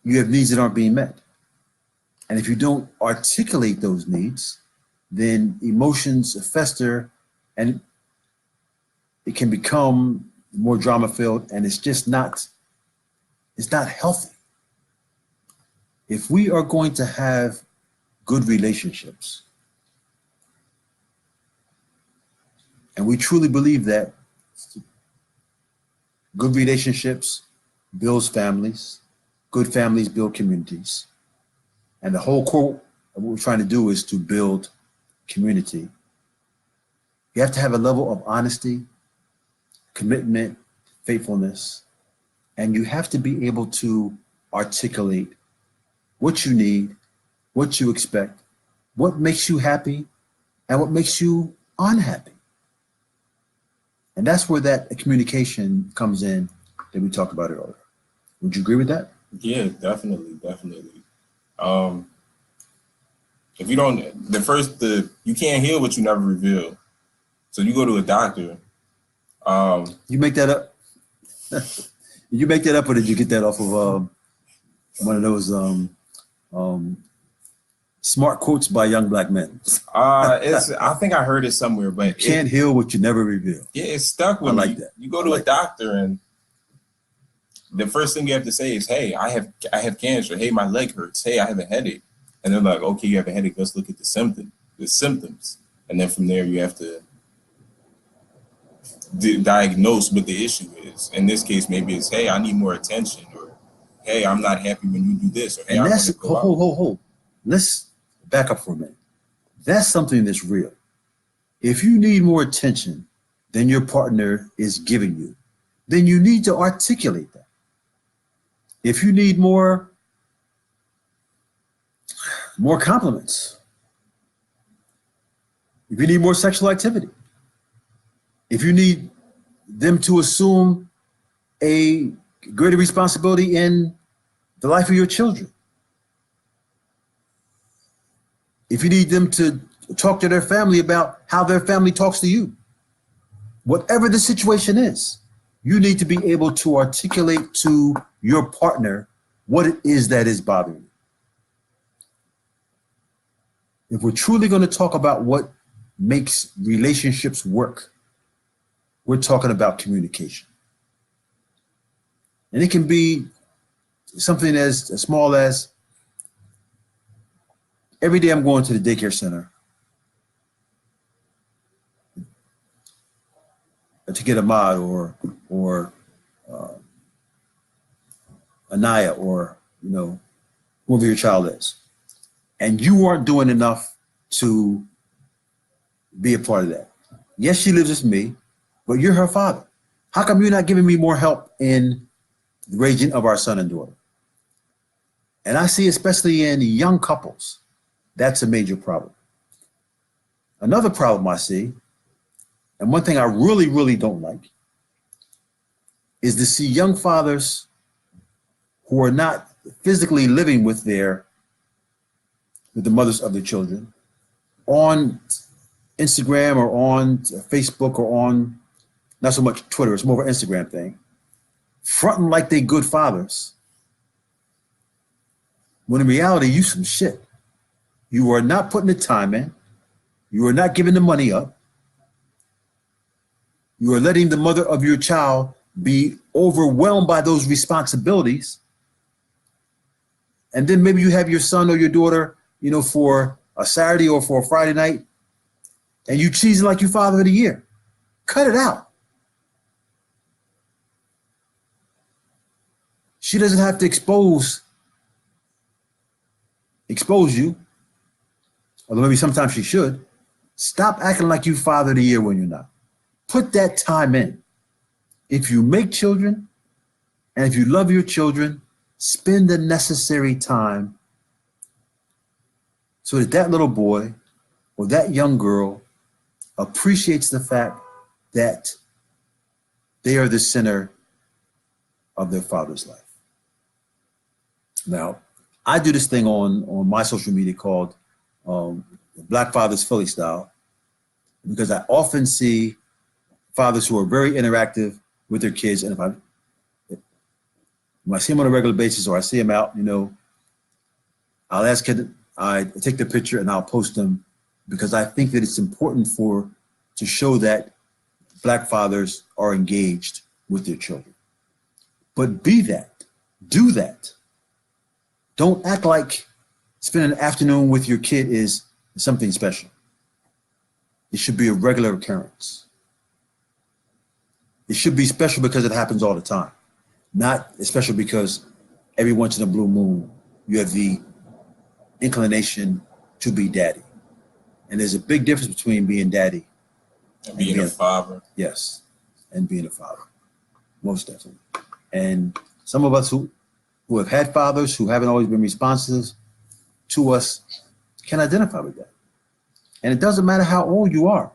you have needs that aren't being met. And if you don't articulate those needs, then emotions fester and it can become more drama filled, and it's not healthy. If we are going to have good relationships, and we truly believe that good relationships builds families, good families build communities, and the whole core of what we're trying to do is to build community. You have to have a level of honesty, commitment, faithfulness, and you have to be able to articulate what you need, what you expect, what makes you happy, and what makes you unhappy. And that's where that communication comes in that we talked about earlier. Would you agree with that? Yeah, definitely. If you don't, you can't heal what you never reveal. So you go to a doctor. You make that up? Did you make that up, or did you get that off of one of those smart quotes by young black men? I think I heard it somewhere, but you can't heal what you never reveal. Yeah, it's stuck with I me. like that. You go to a doctor, and the first thing you have to say is, "Hey, I have cancer. Hey, my leg hurts. Hey, I have a headache." And they're like, "Okay, you have a headache. Let's look at the symptoms." And then from there, you have to diagnose what the issue is. In this case, maybe it's, "Hey, I need more attention," or, "Hey, I'm not happy when you do this," or, "Hey, And I want that's to go out." hold. Let's back up for a minute. That's something that's real. If you need more attention than your partner is giving you, then you need to articulate that. If you need more compliments, if you need more sexual activity, if you need them to assume a greater responsibility in the life of your children, if you need them to talk to their family about how their family talks to you, whatever the situation is, you need to be able to articulate to your partner what it is that is bothering you. If we're truly going to talk about what makes relationships work, we're talking about communication. And it can be something as small as, every day I'm going to the daycare center. to get Ahmad or Anaya or, whoever your child is, and you aren't doing enough to be a part of that. Yes, she lives with me, but you're her father. How come you're not giving me more help in the raising of our son and daughter? And I see, especially in young couples, that's a major problem. Another problem I see, and one thing I really, really don't like, is to see young fathers who are not physically living with the mothers of their children on Instagram or on Facebook or on, not so much Twitter, it's more of an Instagram thing, fronting like they good fathers, when in reality, you some shit. You are not putting the time in. You are not giving the money up. You are letting the mother of your child be overwhelmed by those responsibilities. And then maybe you have your son or your daughter, for a Saturday or for a Friday night, and you cheesing like you father of the year. Cut it out. She doesn't have to expose you, although maybe sometimes she should. Stop acting like you father of the year when you're not. Put that time in. If you make children and if you love your children, spend the necessary time so that little boy or that young girl appreciates the fact that they are the center of their father's life. Now, I do this thing on my social media called Black Fathers Philly Style, because I often see fathers who are very interactive with their kids. And when I see them on a regular basis or I see them out, I'll ask kid, I take the picture and I'll post them, because I think that it's important to show that Black fathers are engaged with their children. But be that, do that. Don't act like spending an afternoon with your kid is something special. It should be a regular occurrence. It should be special because it happens all the time, not special because every once in a blue moon you have the inclination to be daddy. And there's a big difference between being daddy and being a father. Yes, and being a father, most definitely. And some of us who have had fathers who haven't always been responsive to us can identify with that. And it doesn't matter how old you are.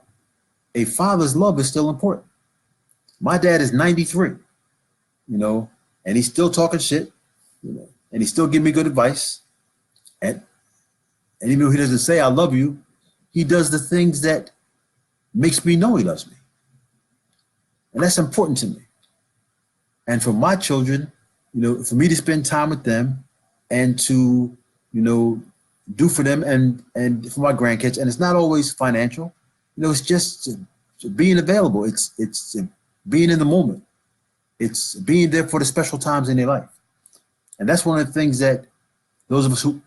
A father's love is still important. My dad is 93, and he's still talking shit, and he's still giving me good advice. And even though he doesn't say I love you, he does the things that makes me know he loves me. And that's important to me. And for my children, for me to spend time with them and to, do for them and for my grandkids. And it's not always financial, it's just being available. It's being in the moment. It's being there for the special times in their life. And that's one of the things that those of us who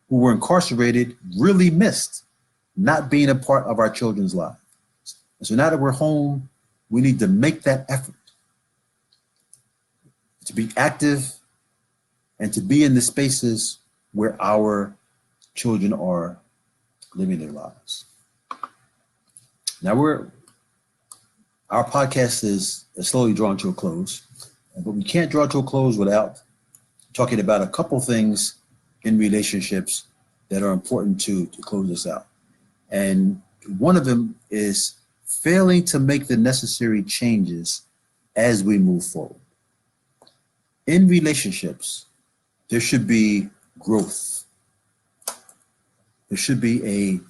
were incarcerated really missed, not being a part of our children's lives. And so now that we're home, we need to make that effort to be active and to be in the spaces where our children are living their lives. Now our podcast is slowly drawing to a close, but we can't draw to a close without talking about a couple things in relationships that are important to close this out. And one of them is failing to make the necessary changes as we move forward. In relationships, there should be growth. There should be a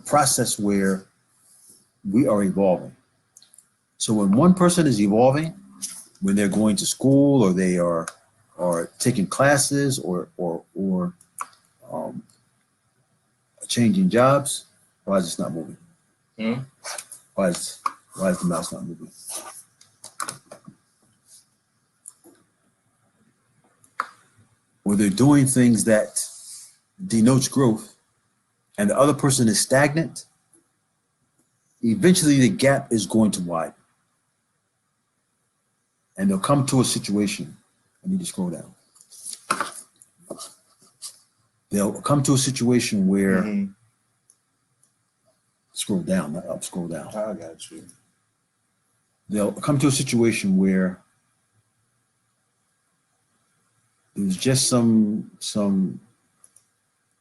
process where we are evolving. So when one person is evolving, when they're going to school or they are taking classes or changing jobs, why is it not moving? Why is the mouse not moving? Or they're doing things that denotes growth and the other person is stagnant, eventually the gap is going to widen. And they'll come to a situation. I need to scroll down. They'll come to a situation where, scroll down, not up, scroll down. I got you. They'll come to a situation where there's just some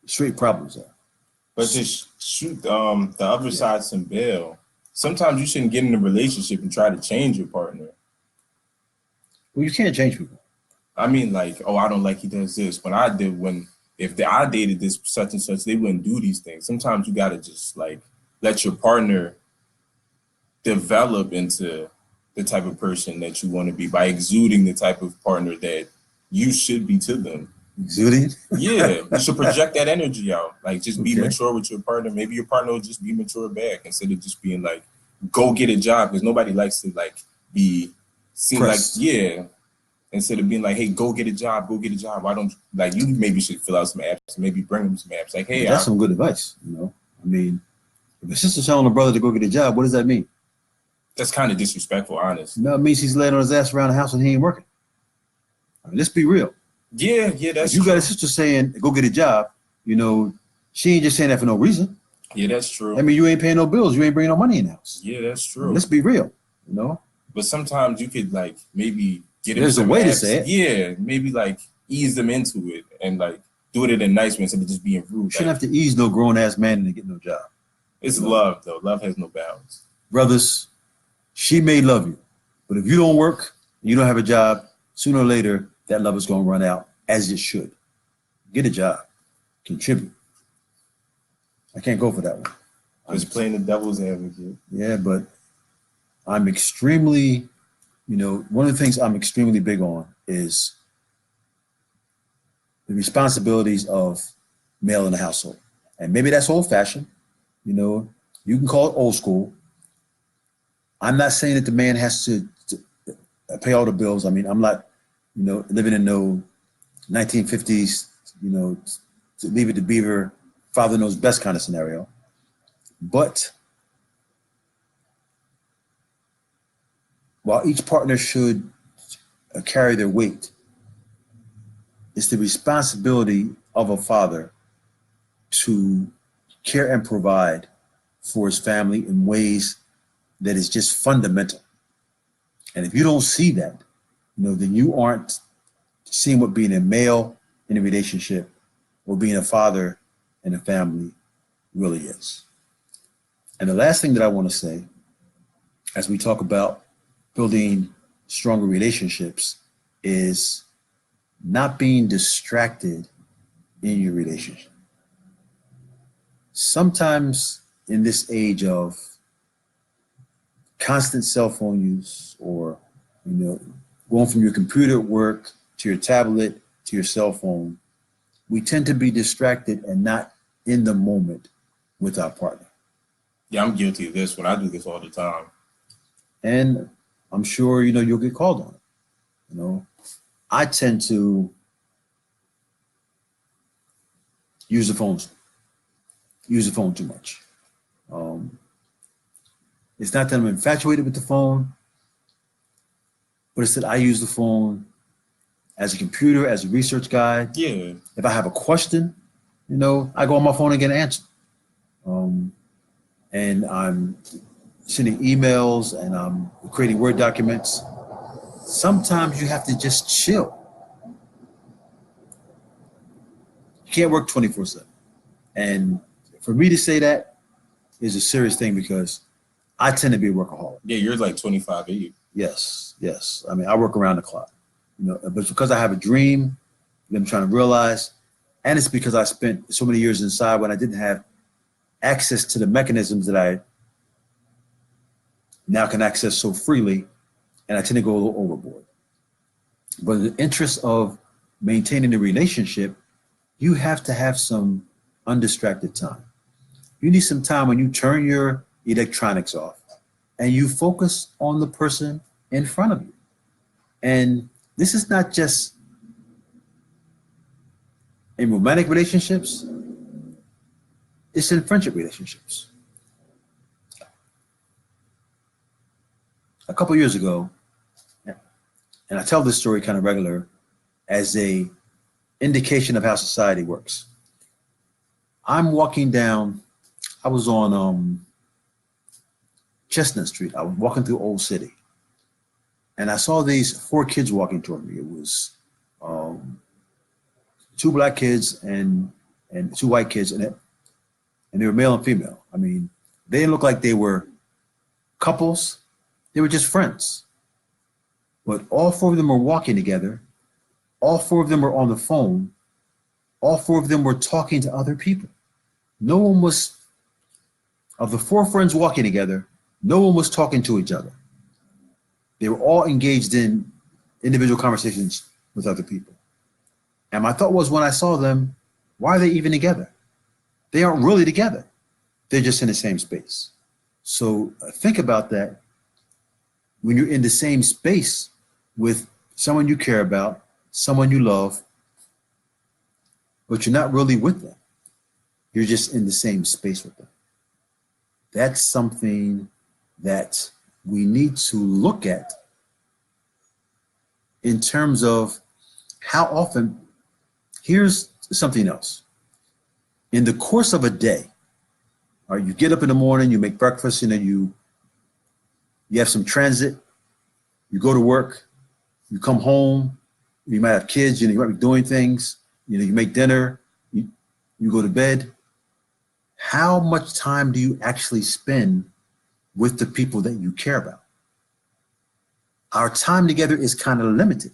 straight problems there. But just shoot the other side some bail. Sometimes you shouldn't get in a relationship and try to change your partner. Well, you can't change people. I mean, like, oh, I don't like he does this. I dated this such and such, they wouldn't do these things. Sometimes you gotta just like let your partner develop into the type of person that you want to be by exuding the type of partner that you should be to them. Exuding? Yeah, you should project that energy out. Like, just be Okay. mature with your partner. Maybe your partner will just be mature back instead of just being like, go get a job, because nobody likes to like be seen Pressed. like, yeah. Instead of being like, hey, go get a job. Why don't like you maybe should fill out some apps, maybe bring them some apps. Like, hey, That's some good advice, you know. I mean, if a sister's telling a brother to go get a job, what does that mean? that's kind of disrespectful, honest. No, it means he's laying on his ass around the house and he ain't working. I mean, let's be real. Yeah, that's If you true. got a sister saying, go get a job, you know, she ain't just saying that for no reason. Yeah, that's true. I mean, you ain't paying no bills. You ain't bringing no money in the house. Yeah, that's I mean, true. let's be real, you know. But sometimes you could like maybe get There's into a way to apps. say it. Yeah, maybe like ease them into it and like do it in a nice way instead of just being rude. You shouldn't Like, have to ease no grown-ass man into getting no job. it's love though. Love has no bounds. Brothers, she may love you, but if you don't work, you don't have a job, sooner or later, that love is going to run out, as it should. Get a job. Contribute. I can't go for that one. Just playing the devil's advocate. Yeah, but I'm extremely, you know, one of the things I'm extremely big on is the responsibilities of male in the household. And maybe that's old fashioned, you know, you can call it old school. I'm not saying that the man has to pay all the bills. I mean, I'm not, you know, living in no 1950s, you know, to leave it to Beaver, father knows best kind of scenario. But while each partner should carry their weight, it's the responsibility of a father to care and provide for his family in ways that is just fundamental. And if you don't see that, you know, then you aren't seeing what being a male in a relationship or being a father in a family really is. And the last thing that I want to say, as we talk about building stronger relationships, is not being distracted in your relationship. Sometimes in this age of constant cell phone use, or, you know, going from your computer at work to your tablet to your cell phone, we tend to be distracted and not in the moment with our partner. Yeah, I'm guilty of this one. I do this all the time. And I'm sure, you know, you'll get called on it. You know, I tend to use the phone too much. It's not that I'm infatuated with the phone, but it's that I use the phone as a computer, as a research guide. Yeah. If I have a question, you know, I go on my phone and get an answer. And I'm sending emails and I'm creating Word documents. Sometimes you have to just chill. You can't work 24/7. And for me to say that is a serious thing because I tend to be a workaholic. Yeah, you're like 25/8. Yes. I mean, I work around the clock, you know, but because I have a dream that I'm trying to realize, and it's because I spent so many years inside when I didn't have access to the mechanisms that I now can access so freely, and I tend to go a little overboard. But in the interest of maintaining the relationship, you have to have some undistracted time. You need some time when you turn your electronics off and you focus on the person in front of you. And this is not just in romantic relationships, it's in friendship relationships. A couple years ago, and I tell this story kind of regular as a indication of how society works. I'm walking down, I was on Chestnut Street. I was walking through Old City, and I saw these 4 kids walking toward me. It was 2 black kids and 2 white kids, and they were male and female. I mean, they didn't look like they were couples. They were just friends. But all 4 of them were walking together. All 4 of them were on the phone. All 4 of them were talking to other people. No one was, of the 4 friends walking together, no one was talking to each other. They were all engaged in individual conversations with other people. And my thought was, when I saw them, why are they even together? They aren't really together. They're just in the same space. So think about that. When you're in the same space with someone you care about, someone you love, but you're not really with them. You're just in the same space with them. That's something that we need to look at in terms of how often. Here's something else. In the course of a day, all right, you get up in the morning, you make breakfast, you have some transit, you go to work, you come home, you might have kids, you might be doing things, you make dinner, you go to bed. How much time do you actually spend with the people that you care about? Our time together is kind of limited.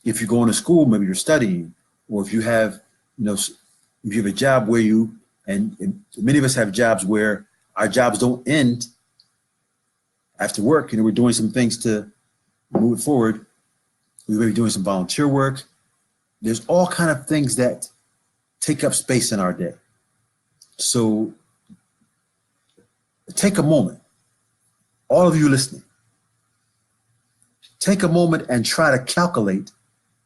If you're going to school, maybe you're studying, or if you have, if you have a job where and many of us have jobs where our jobs don't end after work, we're doing some things to move it forward. We may be doing some volunteer work. There's all kind of things that take up space in our day. So take a moment, all of you listening, take a moment and try to calculate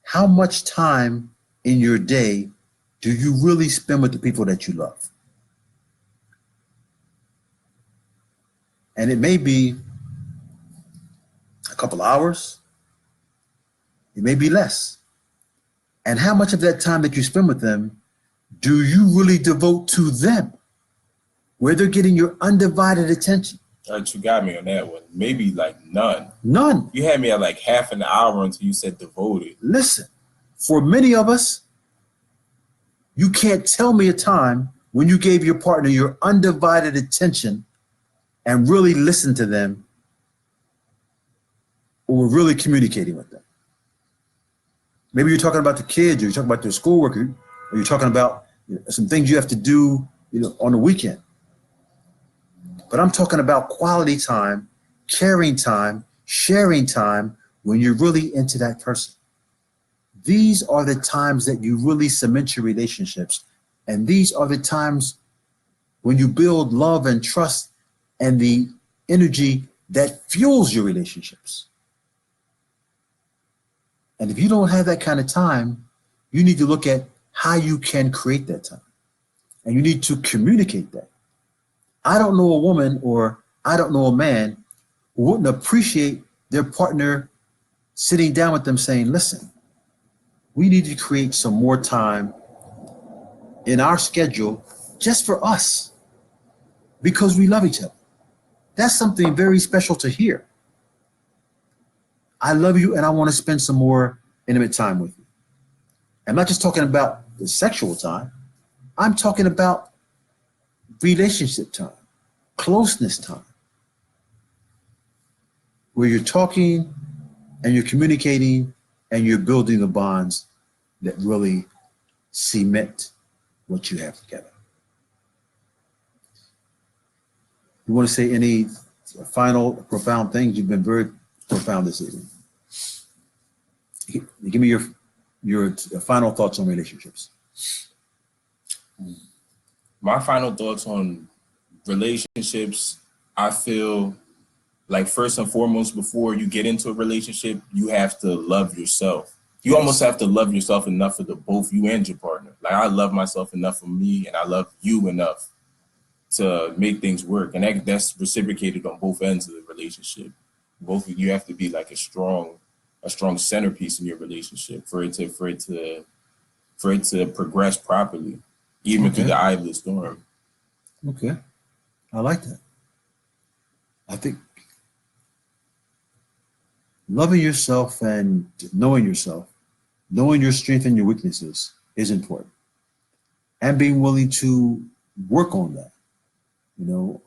how much time in your day do you really spend with the people that you love? And it may be a couple hours, it may be less. And how much of that time that you spend with them do you really devote to them, where they're getting your undivided attention? All right, you got me on that one. Maybe like none. None. You had me at like half an hour until you said devoted. Listen, for many of us, you can't tell me a time when you gave your partner your undivided attention and really listened to them or were really communicating with them. Maybe you're talking about the kids, or you're talking about their schoolwork, or you're talking about some things you have to do on the weekend. But I'm talking about quality time, caring time, sharing time when you're really into that person. These are the times that you really cement your relationships. And these are the times when you build love and trust and the energy that fuels your relationships. And if you don't have that kind of time, you need to look at how you can create that time. And you need to communicate that. I don't know a woman, or I don't know a man who wouldn't appreciate their partner sitting down with them saying, listen, we need to create some more time in our schedule just for us because we love each other. That's something very special to hear. I love you and I want to spend some more intimate time with you. I'm not just talking about the sexual time. I'm talking about relationship time, closeness time, where you're talking and you're communicating and you're building the bonds that really cement what you have together. You want to say any final profound things? You've been very profound this evening. Give me your final thoughts on relationships. My final thoughts on relationships, I feel like first and foremost, before you get into a relationship, you have to love yourself. You almost have to love yourself enough for both you and your partner. Like, I love myself enough for me, and I love you enough to make things work. And that's reciprocated on both ends of the relationship. Both of you have to be like a strong a strong centerpiece in your relationship for it to progress properly, even through Okay. the eye of the storm. Okay. I like that. I think loving yourself and knowing yourself, knowing your strengths and your weaknesses is important. And being willing to work on that. You know,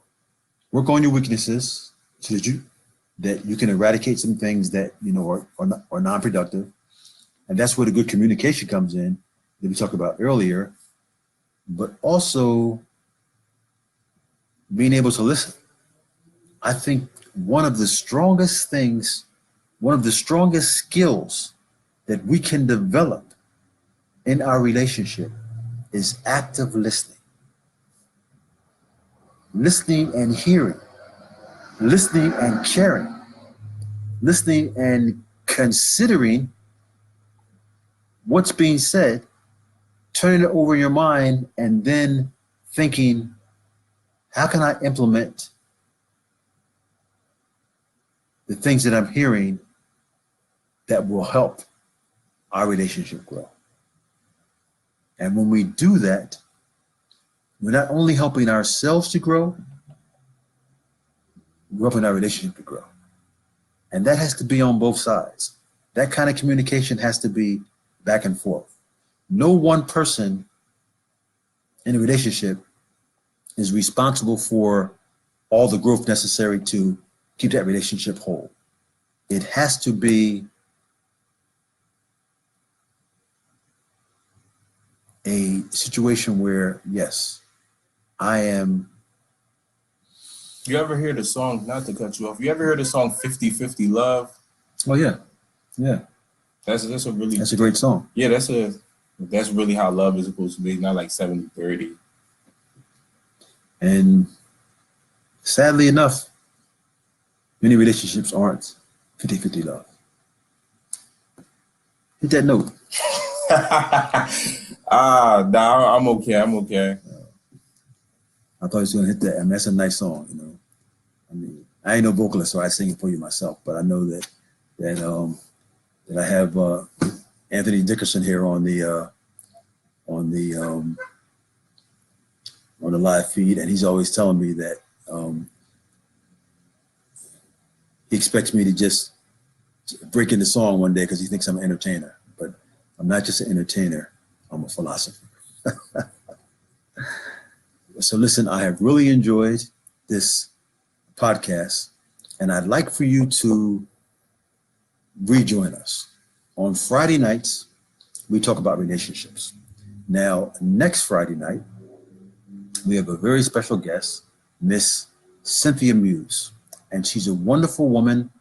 work on your weaknesses so that you can eradicate some things that, you know, are non-productive. And that's where the good communication comes in that we talked about earlier, but also being able to listen. I think one of the strongest skills that we can develop in our relationship is active listening. Listening and hearing, listening and caring, listening and considering what's being said, turning it over in your mind, and then thinking, how can I implement the things that I'm hearing that will help our relationship grow? And when we do that, we're not only helping ourselves to grow, we're helping our relationship to grow. And that has to be on both sides. That kind of communication has to be back and forth. No one person in a relationship is responsible for all the growth necessary to keep that relationship whole. It has to be a situation where, yes, I am. You ever hear the song, not to cut you off, you ever heard the song 50-50 Love? Oh, yeah. Yeah. That's a great song. Yeah, that's really how love is supposed to be, not like 70-30. And sadly enough, many relationships aren't 50-50 love. Hit that note. Nah, I'm okay. I thought he was going to hit that. I mean, that's a nice song, you know. I mean, I ain't no vocalist, so I sing it for you myself, but I know that I have Anthony Dickerson here on the live feed, and he's always telling me that he expects me to just break into song one day because he thinks I'm an entertainer. But I'm not just an entertainer, I'm a philosopher. So listen, I have really enjoyed this podcast, and I'd like for you to rejoin us. On Friday nights, we talk about relationships. Now, next Friday night, we have a very special guest, Miss Cynthia Muse, and she's a wonderful woman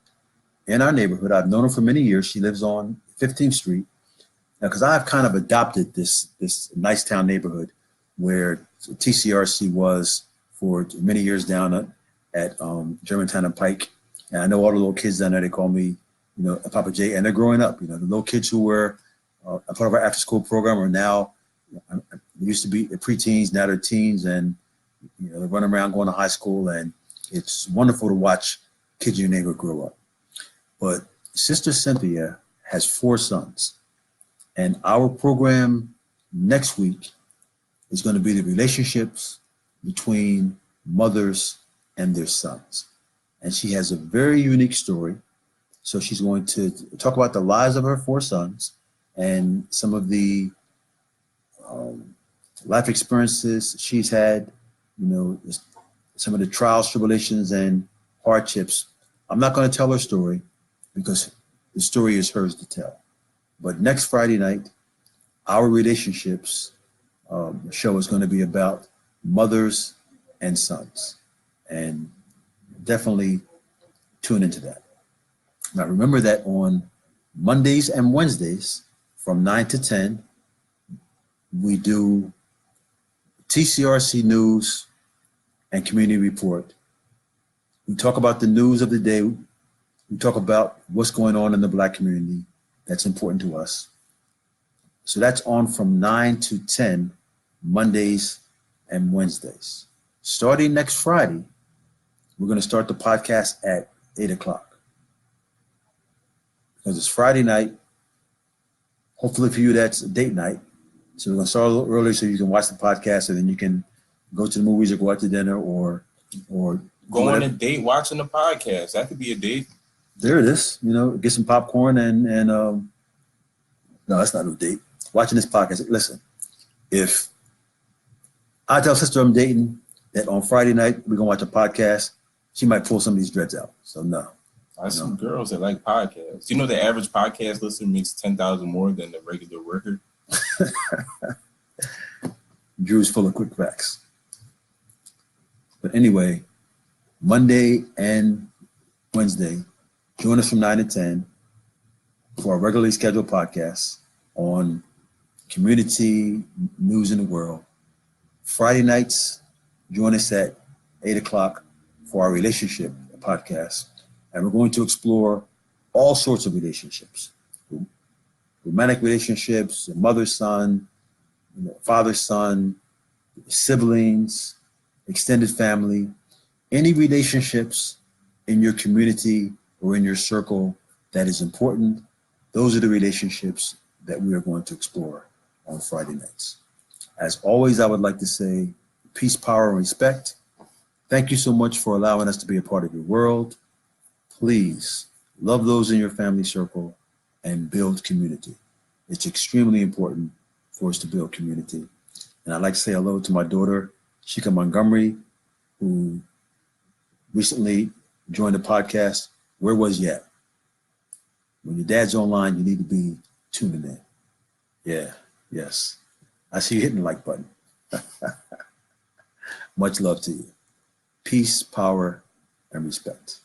in our neighborhood. I've known her for many years. She lives on 15th Street. Now, because I've kind of adopted this nice town neighborhood where TCRC was for many years down at Germantown and Pike. And I know all the little kids down there, they call me, you know, Papa J, and they're growing up. You know, the little kids who were a part of our after school program are now, they used to be preteens, now they're teens, and, you know, they're running around going to high school, and it's wonderful to watch kids in your neighborhood grow up. But Sister Cynthia has 4 sons, and our program next week is going to be the relationships between mothers and their sons. And she has a very unique story. So she's going to talk about the lives of her 4 sons and some of the life experiences she's had, you know, some of the trials, tribulations, and hardships. I'm not going to tell her story because the story is hers to tell. But next Friday night, our relationships show is going to be about mothers and sons. And definitely tune into that. Now, remember that on Mondays and Wednesdays from 9 to 10, we do TCRC News and Community Report. We talk about the news of the day. We talk about what's going on in the Black community that's important to us. So that's on from 9 to 10, Mondays and Wednesdays. Starting next Friday, we're going to start the podcast at 8 o'clock. because it's Friday night. Hopefully for you, that's a date night. So we're going to start a little early so you can watch the podcast and then you can go to the movies or go out to dinner or Go on a date watching the podcast. That could be a date. There it is. You know, get some popcorn and no, that's not no date. Watching this podcast. Listen, if I tell sister I'm dating that on Friday night we're gonna watch a podcast, she might pull some of these dreads out. So no. I have some girls that like podcasts. You know, the average podcast listener makes 10,000 more than the regular worker. Drew's full of quick facts. But anyway, Monday and Wednesday, join us from 9 to 10 for our regularly scheduled podcast on community, news in the world. Friday nights, join us at 8 o'clock for our relationship podcast. And we're going to explore all sorts of relationships. Romantic relationships, mother-son, father-son, siblings, extended family, any relationships in your community or in your circle that is important. Those are the relationships that we are going to explore on Friday nights. As always, I would like to say peace, power, and respect. Thank you so much for allowing us to be a part of your world. Please love those in your family circle and build community. It's extremely important for us to build community. And I'd like to say hello to my daughter, Shika Montgomery, who recently joined the podcast. Where was you at? When your dad's online, you need to be tuning in. Yeah, yes. I see you hitting the like button. Much love to you. Peace, power, and respect.